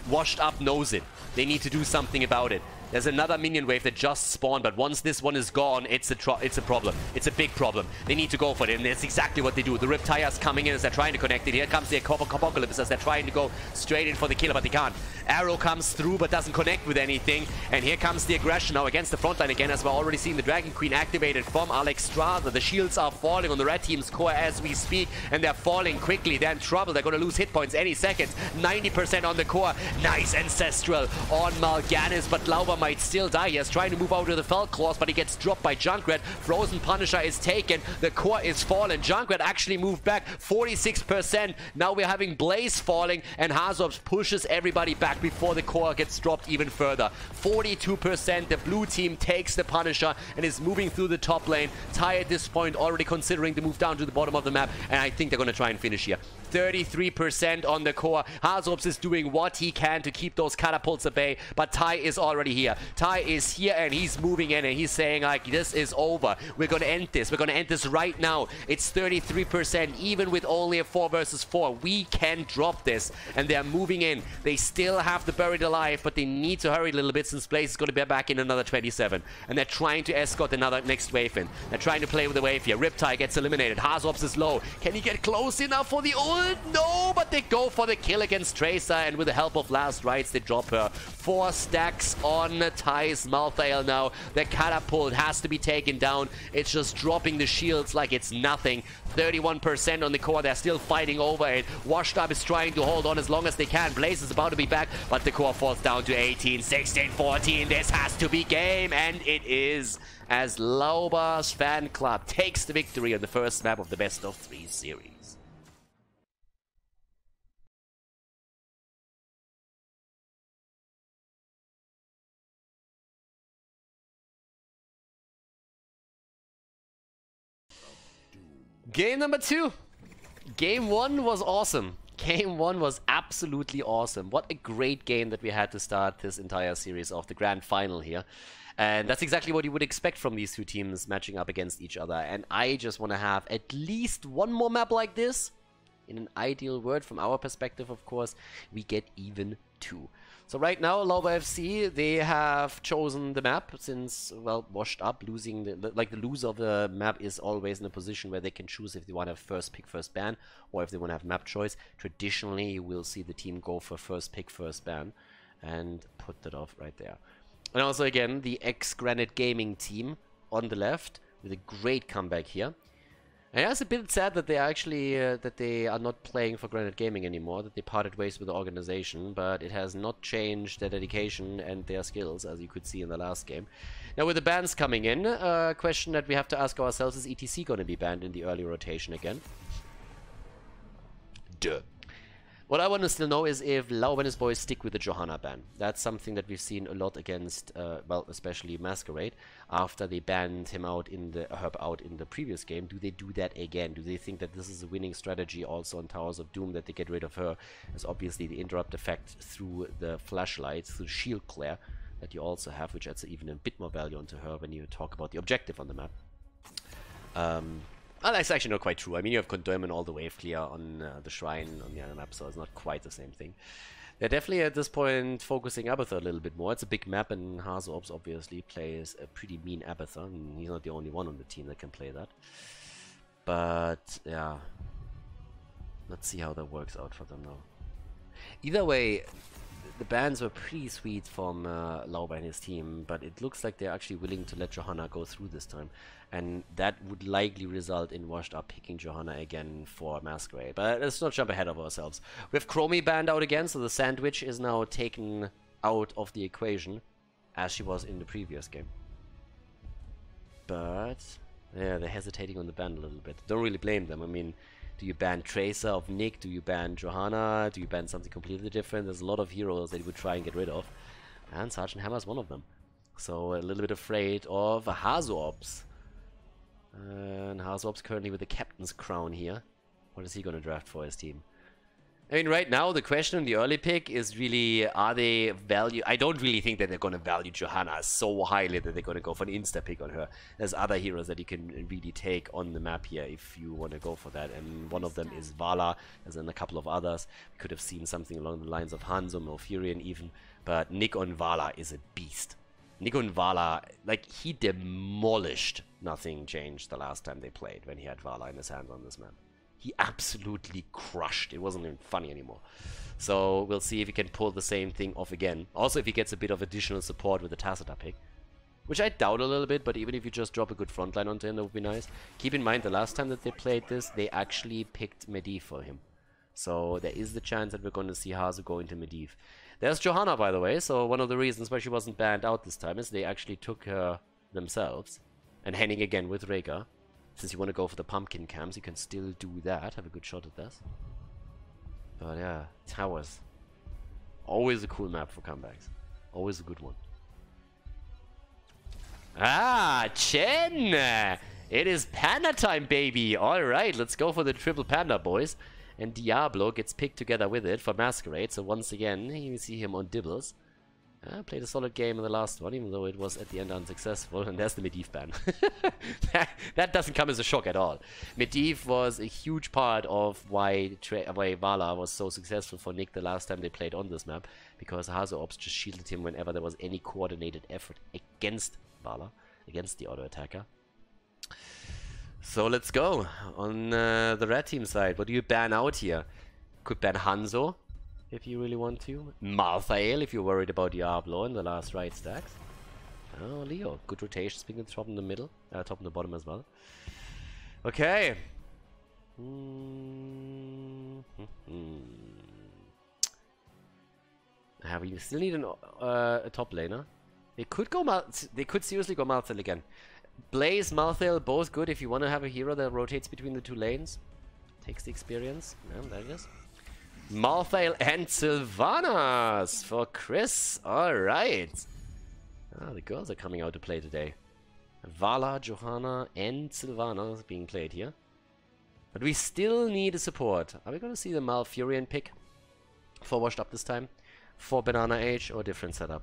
S1: Washed Up knows it. They need to do something about it. There's another minion wave that just spawned, but once this one is gone, it's a problem. It's a big problem. They need to go for it, and that's exactly what they do. The Riptire's coming in as they're trying to connect it. Here comes the Apocalypse as they're trying to go straight in for the killer, but they can't. Arrow comes through, but doesn't connect with anything. And here comes the aggression now against the frontline again, as we're already seeing the Dragon Queen activated from Alexstrasza. The shields are falling on the red team's core as we speak, and they're falling quickly. They're in trouble. They're going to lose hit points any second. 90% on the core. Nice Ancestral on Mal'Ganis, but Lauber might still die. He is trying to move out to the Fell Claws, but he gets dropped by Junkrat. Frozen Punisher is taken. The core is fallen. Junkrat actually moved back 46%. Now we're having Blaze falling, and Hazorps pushes everybody back before the core gets dropped even further. 42%. The blue team takes the Punisher and is moving through the top lane. Tai at this point already considering to move down to the bottom of the map, and I think they're going to try and finish here. 33% on the core. Hazorps is doing what he can to keep those catapults at bay, but Tai is already here. Tai is here, and he's moving in, and he's saying, like, this is over. We're going to end this. We're going to end this right now. It's 33%, even with only a 4 versus 4. We can drop this, and they're moving in. They still have the Buried Alive, but they need to hurry a little bit since Blaze is going to be back in another 27, and they're trying to escort another next wave in. They're trying to play with the wave here. Riptide gets eliminated. Hazorps is low. Can he get close enough for the ult? No, but they go for the kill against Tracer, and with the help of Last Rites, they drop her. 4 stacks on Tai's Malthael now. The catapult has to be taken down. It's just dropping the shields like it's nothing. 31% on the core. They're still fighting over it. Washed Up is trying to hold on as long as they can. Blaze is about to be back, but the core falls down to 18, 16, 14. This has to be game, and it is, as Lauber's fan club takes the victory on the first map of the best of 3 series. Game number 2. Game 1 was awesome. Game 1 was absolutely awesome. What a great game that we had to start this entire series of the grand final here. And that's exactly what you would expect from these two teams matching up against each other. And I just want to have at least one more map like this. In an ideal world, from our perspective, of course, we get even 2. So right now, Lauber FC, they have chosen the map since, well, Washed Up, losing, the loser of the map is always in a position where they can choose if they want to have first pick, first ban, or if they want to have map choice. Traditionally, you will see the team go for first pick, first ban, and put that off right there. And also, again, the Ex-Granit gaming team on the left with a great comeback here. And it's a bit sad that they actually that they are not playing for Granit Gaming anymore, that they parted ways with the organization, but it has not changed their dedication and their skills, as you could see in the last game. Now, with the bans coming in, a question that we have to ask ourselves is ETC going to be banned in the early rotation again? Duh. What I want to still know is if Lauber and his boys stick with the Johanna ban. That's something that we've seen a lot against, well, especially Masquerade. After they banned him out in the Herb out in the previous game, do they do that again? Do they think that this is a winning strategy also on Towers of Doom, that they get rid of her? As obviously the interrupt effect through the flashlights, through shield glare that you also have, which adds even a bit more value onto her when you talk about the objective on the map. Well, that's actually not quite true. I mean, you have Condorman all the wave clear on the Shrine on the other map, so it's not quite the same thing. They're definitely at this point focusing Abathur a little bit more. It's a big map, and Hazorps obviously plays a pretty mean Abathur, and he's not the only one on the team that can play that. But, yeah. Let's see how that works out for them now. Either way, the bans were pretty sweet from Lauber and his team, but it looks like they're actually willing to let Johanna go through this time. And that would likely result in Washed Up picking Johanna again for Masquerade. But let's not jump ahead of ourselves. We have Chromie banned out again, so the Sandwich is now taken out of the equation, as she was in the previous game. But, yeah, they're hesitating on the ban a little bit. Don't really blame them. I mean, do you ban Tracer of Nick? Do you ban Johanna? Do you ban something completely different? There's a lot of heroes that you would try and get rid of. And Sergeant Hammer's one of them. So a little bit afraid of Hazorps. And HeroesHype's currently with the captain's crown here. What is he going to draft for his team? I mean, right now, the question in the early pick is really, are they value... I don't really think that they're going to value Johanna so highly that they're going to go for an insta-pick on her. There's other heroes that you can really take on the map here if you want to go for that. And one of them is Vala, as in a couple of others. We could have seen something along the lines of Hanzo, Malfurion even. But Nick on Vala is a beast. Nick on Vala, like, he demolished Nothing Changed the last time they played when he had Vala in his hands on this map. He absolutely crushed. It wasn't even funny anymore. So we'll see if he can pull the same thing off again. Also, if he gets a bit of additional support with the Tacita pick. Which I doubt a little bit, but even if you just drop a good frontline onto him, that would be nice. Keep in mind, the last time that they played this, they actually picked Medivh for him. So there is the chance that we're going to see Hazu go into Medivh. There's Johanna, by the way. So one of the reasons why she wasn't banned out this time is they actually took her themselves. And Henning again with Rhaegar. Since you want to go for the pumpkin camps, you can still do that. Have a good shot at this. But yeah, Towers. Always a cool map for comebacks. Always a good one. Ah, Chen! It is Panda time, baby! Alright, let's go for the triple Panda, boys. And Diablo gets picked together with it for Masquerade. So once again, you see him on Dibbles. Played a solid game in the last one, even though it was at the end unsuccessful. And there's the Medivh ban. that doesn't come as a shock at all. Medivh was a huge part of why Vala was so successful for Nick the last time they played on this map. Because HeroesHype just shielded him whenever there was any coordinated effort against Vala, against the auto-attacker. So let's go. On the red team side, what do you ban out here? Could ban Hanzo, if you really want to. Malthael, if you're worried about Diablo in the last right stacks. Oh, Leo. Good rotations between the top and the middle. Top and the bottom as well. Okay. We still need a top laner. They could seriously go Malthael again. Blaze, Malthael, both good if you want to have a hero that rotates between the two lanes. Takes the experience. Yeah, there it is. Malthael and Sylvanas for Chris. Alright. The girls are coming out to play today. Vala, Johanna, and Sylvanas being played here. But we still need a support. Are we going to see the Malfurion pick for Washed Up this time? For Banana Age or different setup?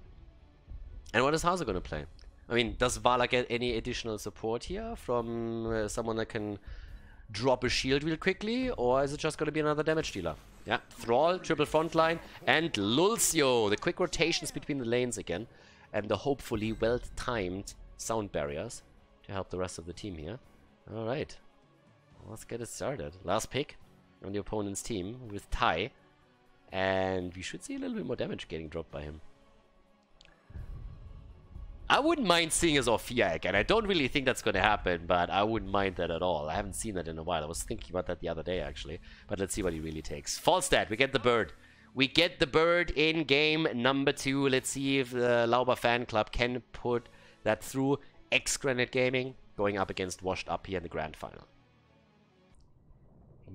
S1: And what is Hazu going to play? I mean, does Vala get any additional support here from someone that can drop a shield real quickly? Or is it just going to be another damage dealer? Yeah, Thrall, triple frontline, and Lulcio. The quick rotations between the lanes again. And the hopefully well-timed sound barriers to help the rest of the team here. Alright, let's get it started. Last pick on the opponent's team with Tai. And we should see a little bit more damage getting dropped by him. I wouldn't mind seeing a Zofia again. I don't really think that's going to happen, but I wouldn't mind that at all. I haven't seen that in a while. I was thinking about that the other day, actually. But let's see what he really takes. Falstad, we get the bird. We get the bird in game number 2. Let's see if the Lauber fan club can put that through. Ex-Granit Gaming going up against Washed Up here in the grand final.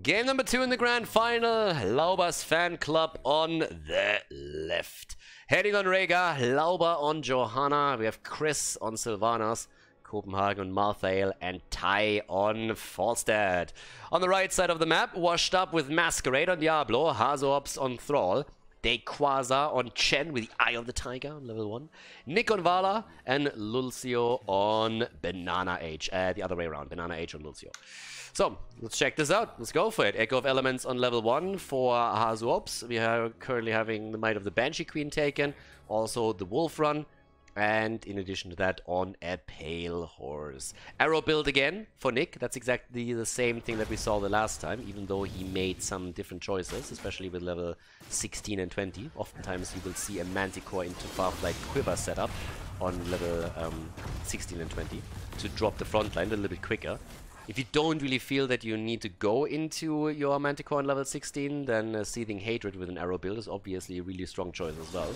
S1: Game number 2 in the grand final. Lauber's fan club on the left. Heading on Rhaegar, Lauber on Johanna. We have Chris on Sylvanas, Copenhagen on Malthael, and Tai on Falstad. On the right side of the map, Washed Up with Masquerade on Diablo, HeroesHype on Thrall, Quasar on Chen with the Eye of the Tiger on level 1, Nick on Vala, and Lulcio on Banana Age. The other way around, Banana Age on Lulcio. So, let's check this out. Let's go for it. Echo of Elements on level 1 for HeroesHype. We are currently having the Might of the Banshee Queen taken. Also the Wolf Run. And in addition to that, on a Pale Horse. Arrow build again for Nick. That's exactly the same thing that we saw the last time, even though he made some different choices, especially with level 16 and 20. Oftentimes you will see a Manticore into Farflight Quiver setup on level 16 and 20 to drop the front line a little bit quicker. If you don't really feel that you need to go into your Manticore on level 16, then Seething Hatred with an arrow build is obviously a really strong choice as well.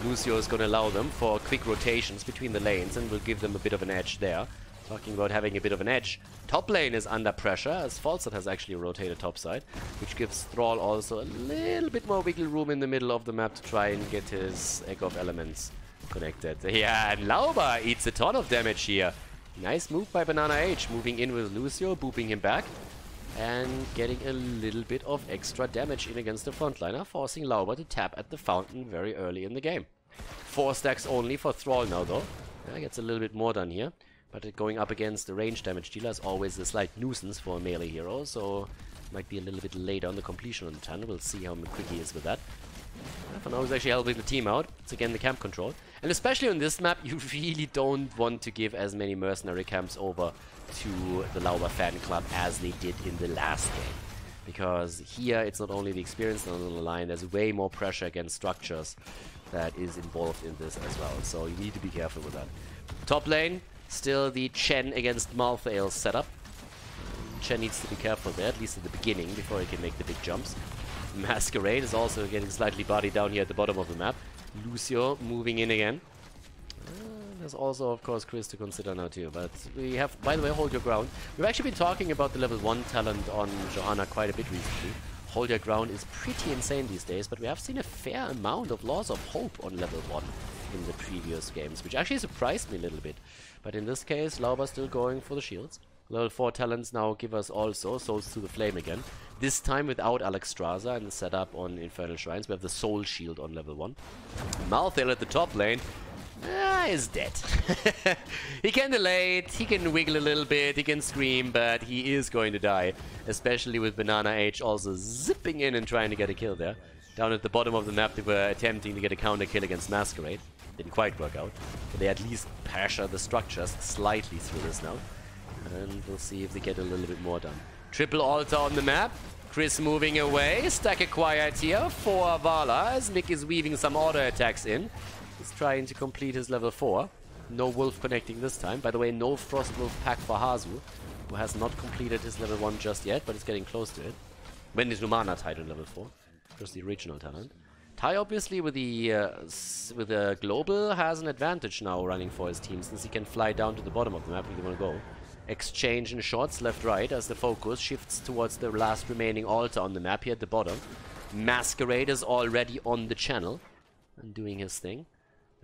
S1: Lucio is going to allow them for quick rotations between the lanes and will give them a bit of an edge there. Talking about having a bit of an edge. Top lane is under pressure as Falstad has actually rotated topside, which gives Thrall also a little bit more wiggle room in the middle of the map to try and get his Echo of Elements connected. Yeah, and Lauber eats a ton of damage here. Nice move by Banana H, moving in with Lucio, booping him back, and getting a little bit of extra damage in against the frontliner, forcing Lauber to tap at the fountain very early in the game. 4 stacks only for Thrall now, though. Gets a little bit more done here, but going up against the range damage dealer is always a slight nuisance for a melee hero, so might be a little bit later on the completion on the tunnel. We'll see how quick he is with that. For now, he's actually helping the team out. It's again the camp control. And especially on this map, you really don't want to give as many mercenary camps over to the Lauber fan club as they did in the last game. Because here, it's not only the experience on the line, there's way more pressure against structures that is involved in this as well. So you need to be careful with that. Top lane, still the Chen against Malthael setup. Chen needs to be careful there, at least at the beginning, before he can make the big jumps. Masquerade is also getting slightly bodied down here at the bottom of the map. Lucio moving in again. There's also, of course, Chris to consider now too. But we have, by the way, Hold Your Ground. We've actually been talking about the level 1 talent on Johanna quite a bit recently. Hold Your Ground is pretty insane these days, but we have seen a fair amount of loss of hope on level 1 in the previous games, which actually surprised me a little bit. But in this case, Lauber still going for the shields. Level 4 talents now give us also Souls to the Flame again. This time without Alexstrasza and the setup on Infernal Shrines. We have the Soul Shield on level 1. Malthael at the top lane is dead. He can delay it, he can wiggle a little bit, he can scream, but he is going to die. Especially with Banana H also zipping in and trying to get a kill there. Down at the bottom of the map, they were attempting to get a counter kill against Masquerade. Didn't quite work out, but they at least pressure the structures slightly through this now. And we'll see if they get a little bit more done. Triple altar on the map. Chris moving away. Stack acquired here for Vala as Nick is weaving some auto attacks in. He's trying to complete his level 4. No Wolf connecting this time. By the way, no Frost Wolf pack for Hazu, who has not completed his level 1 just yet, but is getting close to it. When is Numana tied on level 4? Just the original talent. Tai obviously with the global has an advantage now running for his team, since he can fly down to the bottom of the map if you want to go. Exchange in shots left-right as the focus shifts towards the last remaining altar on the map here at the bottom. Masquerade is already on the channel and doing his thing.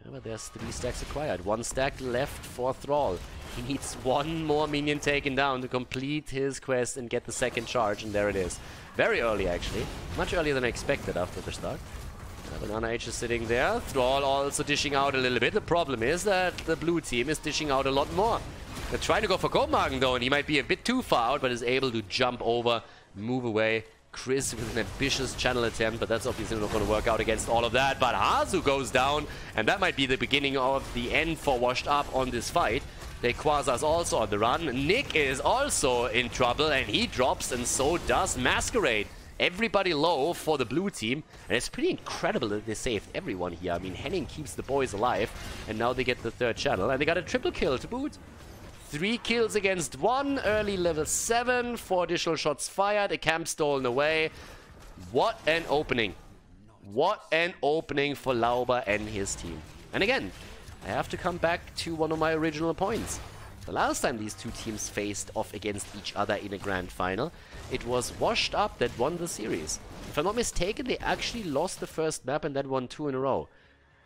S1: Yeah, but there's 3 stacks acquired. 1 stack left for Thrall. He needs 1 more minion taken down to complete his quest and get the second charge, and there it is. Very early, actually. Much earlier than I expected after the start. Banana H is sitting there. Thrall also dishing out a little bit. The problem is that the blue team is dishing out a lot more. They're trying to go for Kopenhagen though, and he might be a bit too far out, but is able to jump over, move away. Chris with an ambitious channel attempt, but that's obviously not going to work out against all of that. But Hazu goes down, and that might be the beginning of the end for Washed Up on this fight. Quasar's also on the run. Nick is also in trouble, and he drops, and so does Masquerade. Everybody low for the blue team, and it's pretty incredible that they saved everyone here. I mean, Henning keeps the boys alive, and now they get the 3rd channel, and they got a triple kill to boot. 3 kills against 1, early level 7, 4 additional shots fired, a camp stolen away. What an opening. What an opening for Lauber and his team. And again, I have to come back to one of my original points. The last time these two teams faced off against each other in a grand final, it was Washed Up that won the series. If I'm not mistaken, they actually lost the first map and then won 2 in a row.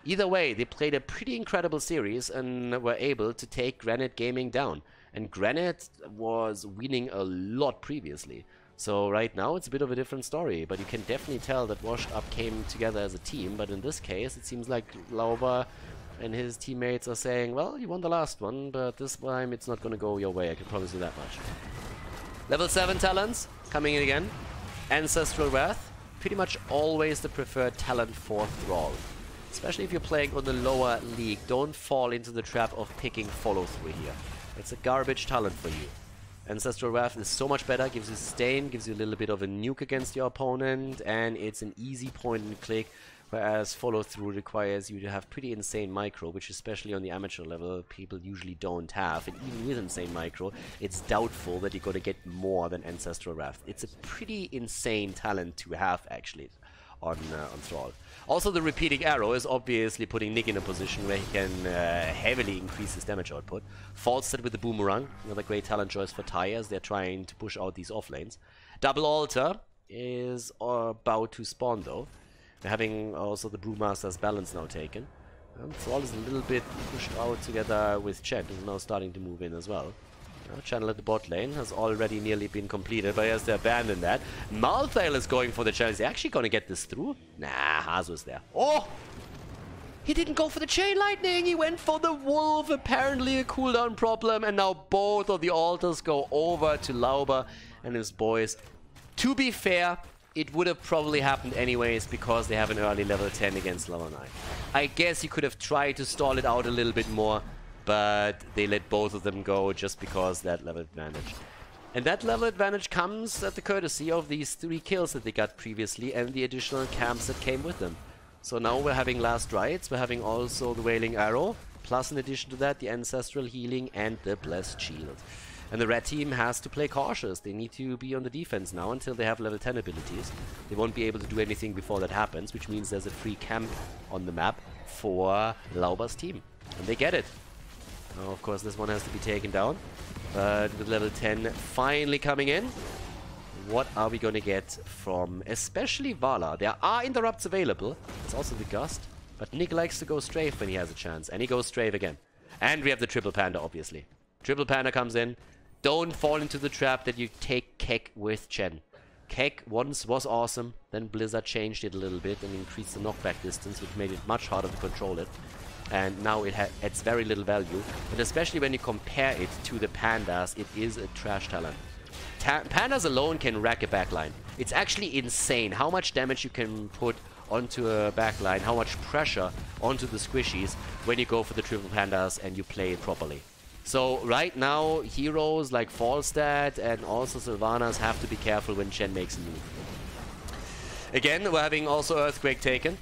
S1: Either way, they played a pretty incredible series and were able to take Granit Gaming down. And Granit was winning a lot previously. So right now it's a bit of a different story, but you can definitely tell that Washed Up came together as a team. But in this case, it seems like Lauber and his teammates are saying, well, you won the last one, but this time it's not going to go your way. I can promise you that much. Level 7 talents coming in again. Ancestral Wrath, pretty much always the preferred talent for Thrall. Especially if you're playing on the lower league, don't fall into the trap of picking follow-through here. It's a garbage talent for you. Ancestral Wrath is so much better, gives you sustain, gives you a little bit of a nuke against your opponent, and it's an easy point and click, whereas follow-through requires you to have pretty insane micro, which especially on the amateur level, people usually don't have. And even with insane micro, it's doubtful that you're going to get more than Ancestral Wrath. It's a pretty insane talent to have, actually, on Thrall. Also, the repeating arrow is obviously putting Nick in a position where he can heavily increase his damage output. False set with the boomerang, another great talent choice for Tai as they're trying to push out these offlanes. Double altar is about to spawn though. They're having also the Brewmaster's balance now taken. And Thrall is a little bit pushed out together with Chen, who's now starting to move in as well. Channel at the bot lane has already nearly been completed, but he has to abandon that. Malthael is going for the challenge. Is he actually going to get this through? Nah, Hazu's there. Oh! He didn't go for the chain lightning. He went for the wolf. Apparently a cooldown problem. And now both of the altars go over to Lauber and his boys. To be fair, it would have probably happened anyways because they have an early level 10 against level 9. I guess you could have tried to stall it out a little bit more, but they let both of them go just because that level advantage. And that level advantage comes at the courtesy of these 3 kills that they got previously and the additional camps that came with them. So now we're having Last Rites, we're having also the Wailing Arrow, plus in addition to that the Ancestral Healing and the Blessed Shield. And the red team has to play cautious. They need to be on the defense now until they have level 10 abilities. They won't be able to do anything before that happens, which means there's a free camp on the map for Lauber's team. And they get it. Now, of course, this one has to be taken down. But with level 10 finally coming in, what are we going to get from especially Vala? There are interrupts available. It's also the Gust. But Nick likes to go strafe when he has a chance. And he goes strafe again. And we have the Triple Panda, obviously. Triple Panda comes in. Don't fall into the trap that you take Keck with Chen. Keck once was awesome. Then Blizzard changed it a little bit and increased the knockback distance, which made it much harder to control it. And now it adds very little value. And especially when you compare it to the Pandas, it is a trash talent. Pandas alone can rack a backline. It's actually insane how much damage you can put onto a backline, how much pressure onto the squishies when you go for the Triple Pandas and you play it properly. So right now, heroes like Falstad and also Sylvanas have to be careful when Chen makes a move. Again, we're having also Earthquake taken.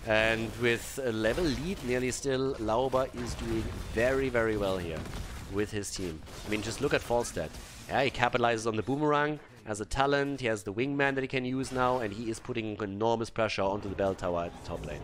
S1: And with a level lead nearly still, Lauber is doing very, very well here with his team. I mean, just look at Falstad. Yeah, he capitalizes on the boomerang as a talent. He has the wingman that he can use now, and he is putting enormous pressure onto the bell tower at the top lane.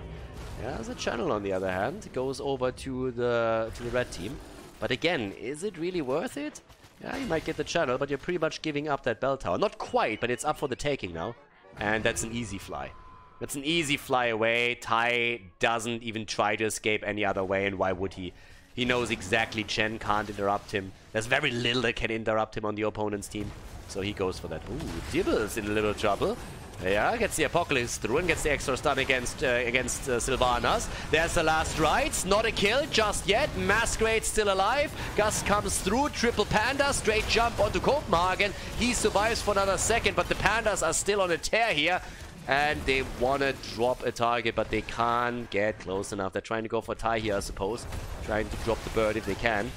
S1: Yeah, as a channel, on the other hand, goes over to the red team. But again, is it really worth it? Yeah, you might get the channel, but you're pretty much giving up that bell tower. Not quite, but it's up for the taking now. And that's an easy fly. That's an easy fly away. Tai doesn't even try to escape any other way, and why would he? He knows exactly Chen can't interrupt him. There's very little that can interrupt him on the opponent's team. So he goes for that. Ooh, Dibbles in a little trouble. Yeah, gets the Apocalypse through and gets the extra stun against Sylvanas. There's the Last Rites. Not a kill just yet. Masquerade still alive. Gus comes through. Triple Panda. Straight jump onto Copenhagen. He survives for another second, but the Pandas are still on a tear here. And they want to drop a target, but they can't get close enough. They're trying to go for Tai here, I suppose. Trying to drop the bird if they can.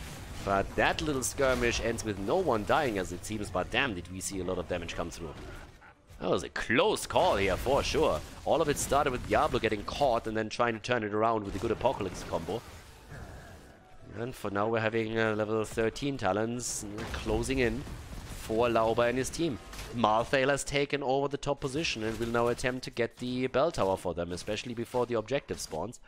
S1: But that little skirmish ends with no one dying, as it seems. But damn, did we see a lot of damage come through. That was a close call here, for sure. All of it started with Diablo getting caught and then trying to turn it around with a good Apocalypse combo. And for now, we're having level 13 talents closing in for Lauber and his team. Malthael has taken over the top position and will now attempt to get the bell tower for them, especially before the objective spawns.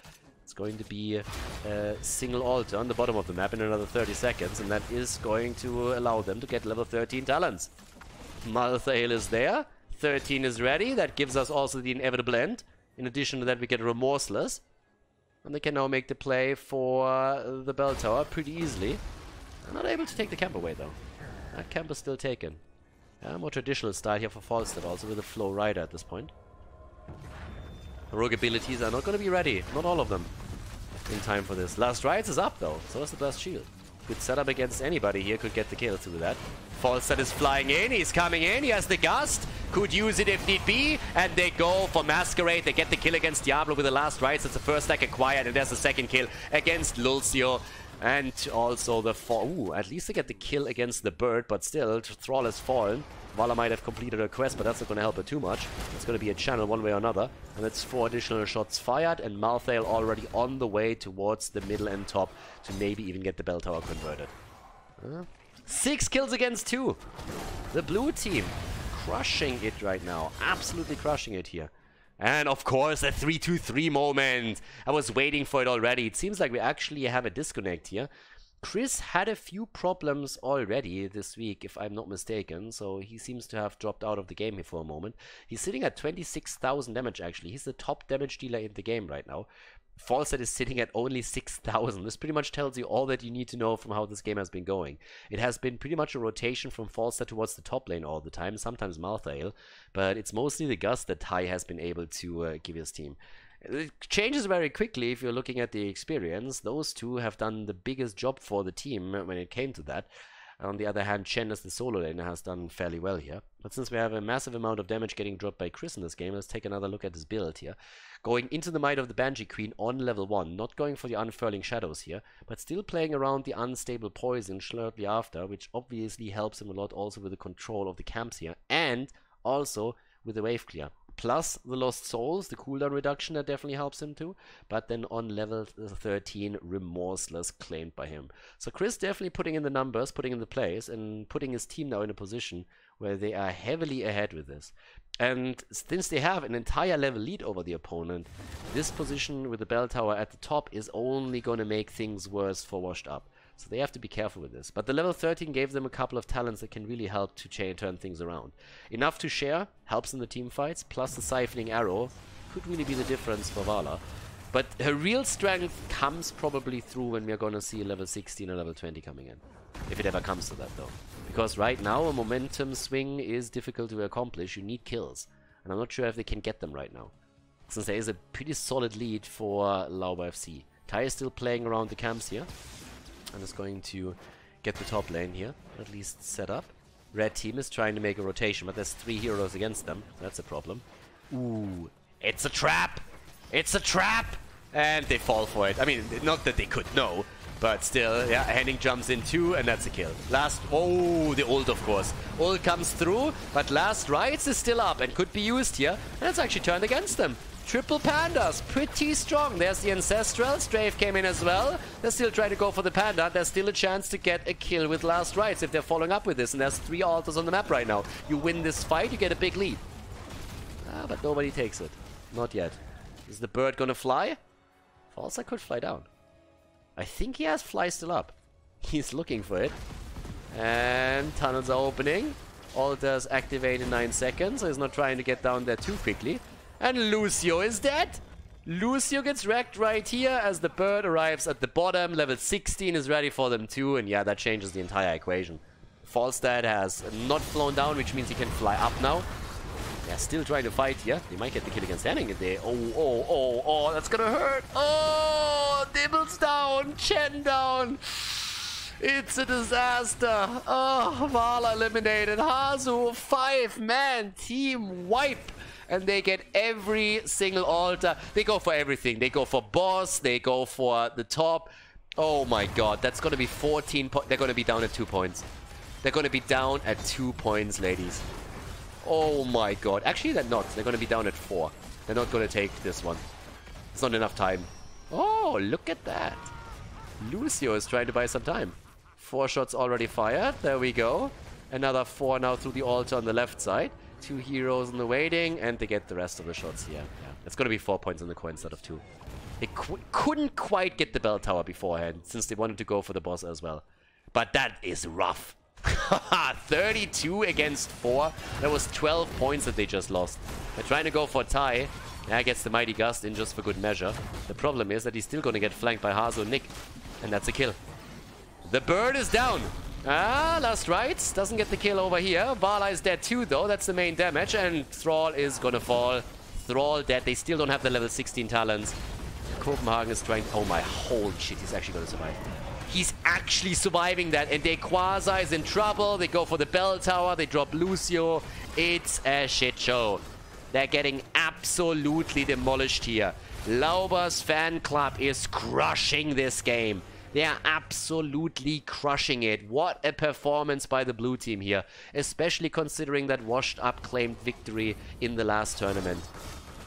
S1: It's going to be a single altar on the bottom of the map in another 30 seconds, and that is going to allow them to get level 13 talents. Malthael is there. 13 is ready. That gives us also the inevitable end. In addition to that, we get Remorseless. And they can now make the play for the bell tower pretty easily. I'm not able to take the camp away, though. That camp is still taken. More traditional style here for Falstad, also with a Flow Rider at this point. Rogue abilities are not going to be ready. Not all of them in time for this. Last Rites is up, though. So is the Blessed Shield. Good setup against anybody here. Could get the kill through that. Falstad is flying in. He's coming in. He has the Gust. Could use it if need be. And they go for Masquerade. They get the kill against Diablo with the Last Rites. It's the first stack acquired. And there's the second kill against Lulcio. And also the fall. Ooh, at least they get the kill against the bird. But still, Thrall has fallen. Vala might have completed her quest, but that's not going to help her too much. It's going to be a channel one way or another. And it's 4 additional shots fired. And Malthael already on the way towards the middle and top to maybe even get the bell tower converted. 6 kills against 2. The blue team crushing it right now. Absolutely crushing it here. And of course, a 3-2-3 moment. I was waiting for it already. It seems like we actually have a disconnect here. Chris had a few problems already this week, if I'm not mistaken. So he seems to have dropped out of the game here for a moment. He's sitting at 26,000 damage, actually. He's the top damage dealer in the game right now. Falstad is sitting at only 6,000. This pretty much tells you all that you need to know from how this game has been going. It has been pretty much a rotation from Falstad towards the top lane all the time, sometimes Malthael, but it's mostly the Gust that Tai has been able to give his team. It changes very quickly if you're looking at the experience. Those two have done the biggest job for the team when it came to that. On the other hand, Chen as the solo laner has done fairly well here. But since we have a massive amount of damage getting dropped by Chris in this game, let's take another look at his build here. Going into the Might of the Banshee Queen on level 1, not going for the Unfurling Shadows here, but still playing around the Unstable Poison shortly after, which obviously helps him a lot also with the control of the camps here, and also with the wave clear. Plus the Lost Souls, the cooldown reduction, that definitely helps him too. But then on level 13, Remorseless claimed by him. So Chris definitely putting in the numbers, putting in the plays, and putting his team now in a position where they are heavily ahead with this. And since they have an entire level lead over the opponent, this position with the bell tower at the top is only going to make things worse for Washed Up. So they have to be careful with this. But the level 13 gave them a couple of talents that can really help to turn things around. Enough to share, helps in the team fights, plus the Siphoning Arrow could really be the difference for Vala. But her real strength comes probably through when we're going to see level 16 and level 20 coming in. If it ever comes to that though. Because right now a momentum swing is difficult to accomplish, you need kills. And I'm not sure if they can get them right now. Since there is a pretty solid lead for Lauber FC. Tai is still playing around the camps here. And is going to get the top lane here, at least set up. Red team is trying to make a rotation, but there's 3 heroes against them. That's a problem. Ooh, it's a trap! It's a trap! And they fall for it. I mean, not that they could know, but still, yeah, Henning jumps in too, and that's a kill. Last, oh, the ult, of course. Ult comes through, but Last Rites is still up and could be used here. And it's actually turned against them. Triple Pandas, pretty strong. There's the Ancestral. Strafe came in as well. They're still trying to go for the Panda. There's still a chance to get a kill with Last Rites if they're following up with this. And there's 3 altars on the map right now. You win this fight, you get a big lead. But nobody takes it. Not yet. Is the bird gonna fly? Falsa could fly down. I think he has fly still up. He's looking for it. And tunnels are opening. Altars activate in 9 seconds. So he's not trying to get down there too quickly. And Lucio is dead. Lucio gets wrecked right here as the bird arrives at the bottom. Level 16 is ready for them too. And yeah, that changes the entire equation. Falstad has not flown down, which means he can fly up now. They're still trying to fight here. They might get the kill against Henning if they... Oh, that's gonna hurt. Oh, Nibbles down. Chen down. It's a disaster. Oh, Vala eliminated. Hazu, 5-man team wipe. And they get every single altar. They go for everything. They go for boss. They go for the top. Oh my god. That's going to be 14 points. They're going to be down at 2 points. They're going to be down at 2 points, ladies. Oh my god. Actually, they're not. They're going to be down at 4. They're not going to take this one. It's not enough time. Oh, look at that. Lucio is trying to buy some time. 4 shots already fired. There we go. Another 4 now through the altar on the left side. 2 heroes in the waiting, and they get the rest of the shots here. Yeah. It's going to be 4 points on the coin instead of 2. They couldn't quite get the bell tower beforehand, since they wanted to go for the boss as well. But that is rough. 32 against 4. That was 12 points that they just lost. They're trying to go for Tai. Yeah, gets the Mighty Gust in just for good measure. The problem is that he's still going to get flanked by Hazu and Nick. And that's a kill. The bird is down. Last Rites doesn't get the kill over here. Vala is dead too, though. That's the main damage. And Thrall is gonna fall. Thrall dead. They still don't have the level 16 talents. Copenhagen is trying... Oh my, holy shit. He's actually gonna survive. He's actually surviving that. And Quasar is in trouble. They go for the bell tower. They drop Lucio. It's a shit show. They're getting absolutely demolished here. Lauber's fan club is crushing this game. They are absolutely crushing it. What a performance by the blue team here. Especially considering that Washed Up claimed victory in the last tournament.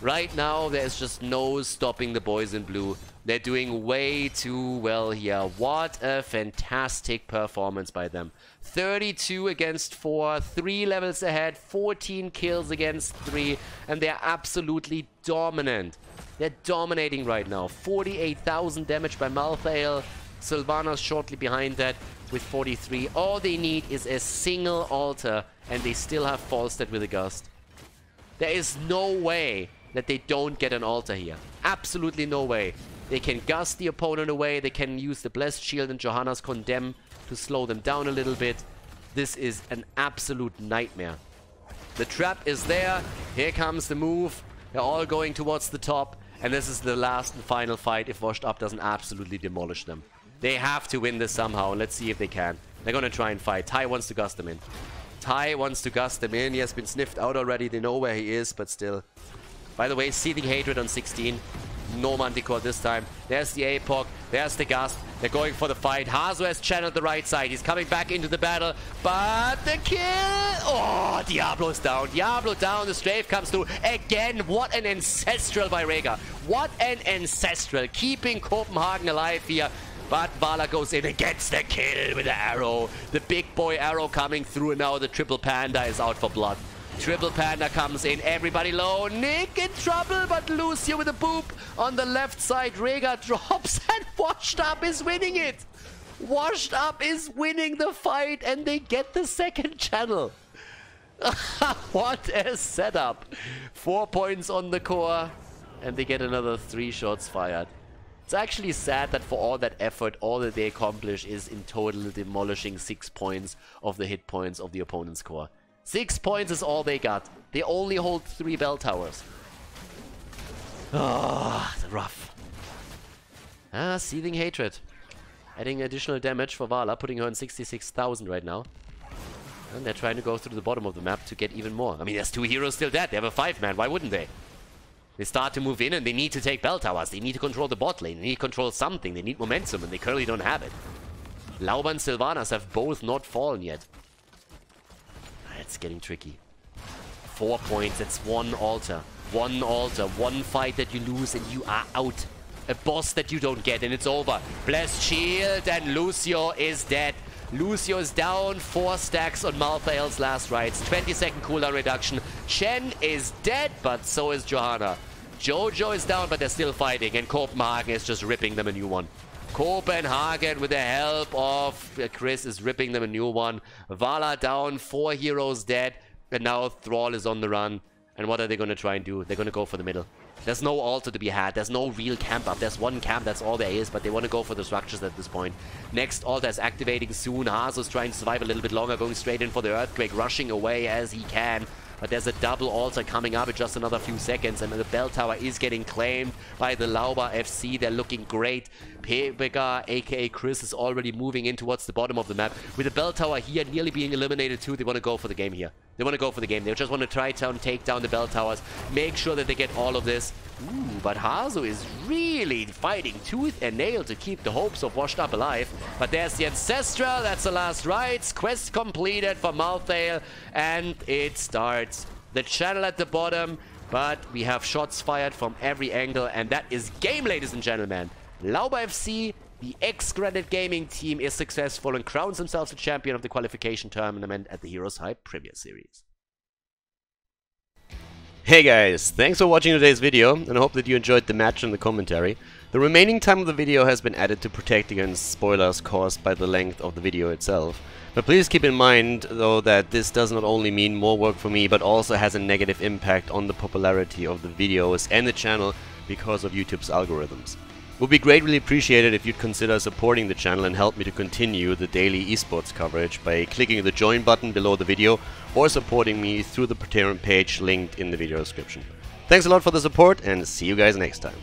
S1: Right now, there's just no stopping the boys in blue. They're doing way too well here. What a fantastic performance by them. 32 against 4, 3 levels ahead, 14 kills against 3, and they're absolutely dominant. They're dominating right now. 48,000 damage by Malthael. Sylvanas shortly behind that with 43. All they need is a single altar, and they still have Falstad with a Gust. There is no way that they don't get an altar here. Absolutely no way. They can gust the opponent away. They can use the Blessed Shield and Johanna's Condemn to slow them down a little bit. This is an absolute nightmare. The trap is there. Here comes the move. They're all going towards the top. And this is the last and final fight if Washed Up doesn't absolutely demolish them. They have to win this somehow. Let's see if they can. They're going to try and fight. Ty wants to gust them in. Ty wants to gust them in. He has been sniffed out already. They know where he is, but still. By the way, Seething Hatred on 16. No Manticore this time. There's the APOC. There's the Gust. They're going for the fight. Hazo has channeled the right side. He's coming back into the battle. But the kill! Oh, Diablo's down. Diablo down. The strafe comes through. Again, what an ancestral by Rega. What an ancestral. Keeping Copenhagen alive here. But Vala goes in and gets the kill with the arrow. The big boy arrow coming through. And now the Triple Panda is out for blood. Triple Panda comes in, everybody low. Nick in trouble, but Lucio with a boop on the left side. Rega drops and Washed Up is winning it. Washed Up is winning the fight and they get the second channel. What a setup. 4 points on the core and they get another 3 shots fired. It's actually sad that for all that effort, all that they accomplish is in total demolishing 6 points of the hit points of the opponent's core. 6 points is all they got. They only hold 3 bell towers. Ah, oh, rough. Ah, Seething Hatred. Adding additional damage for Vala, putting her on 66,000 right now. And they're trying to go through the bottom of the map to get even more. I mean, there's 2 heroes still dead. They have a 5-man. Why wouldn't they? They start to move in and they need to take bell towers. They need to control the bot lane. They need to control something. They need momentum and they currently don't have it. Lauber and Sylvanas have both not fallen yet. It's getting tricky. 4 points, it's 1 altar. 1 altar, 1 fight that you lose and you are out. A boss that you don't get and it's over. Blessed Shield and Lucio is dead. Lucio is down 4 stacks on Malthael's last rites. 20-second cooldown reduction. Chen is dead, but so is Johanna. Jojo is down, but they're still fighting and Copenhagen is just ripping them a new one. Copenhagen, with the help of Chris, is ripping them a new one. Vala down, 4 heroes dead, and now Thrall is on the run. And what are they going to try and do? They're going to go for the middle. There's no altar to be had. There's no real camp up. There's 1 camp, that's all there is, but they want to go for the structures at this point. Next altar is activating soon. Hazo's trying to survive a little bit longer, going straight in for the Earthquake, rushing away as he can. But there's a double altar coming up in just another few seconds, and the bell tower is getting claimed by the Lauber FC. They're looking great. Pebeka, aka Chris, is already moving in towards the bottom of the map. With the bell tower here nearly being eliminated too, they want to go for the game here. They want to go for the game. They just want to try to take down the bell towers, make sure that they get all of this. Ooh, but Hazo is really fighting tooth and nail to keep the hopes of Washed Up alive. But there's the Ancestral, that's the last rites. Quest completed for Malthael, and it starts. The channel at the bottom, but we have shots fired from every angle, and that is game, ladies and gentlemen. Lauber FC, the Ex-Granit gaming team, is successful and crowns themselves the champion of the qualification tournament at the HeroesHype Premier Series. Hey guys, thanks for watching today's video, and I hope that you enjoyed the match and the commentary. The remaining time of the video has been added to protect against spoilers caused by the length of the video itself. But please keep in mind, though, that this does not only mean more work for me, but also has a negative impact on the popularity of the videos and the channel because of YouTube's algorithms. It would be greatly appreciated if you'd consider supporting the channel and help me to continue the daily esports coverage by clicking the join button below the video or supporting me through the Patreon page linked in the video description. Thanks a lot for the support and see you guys next time.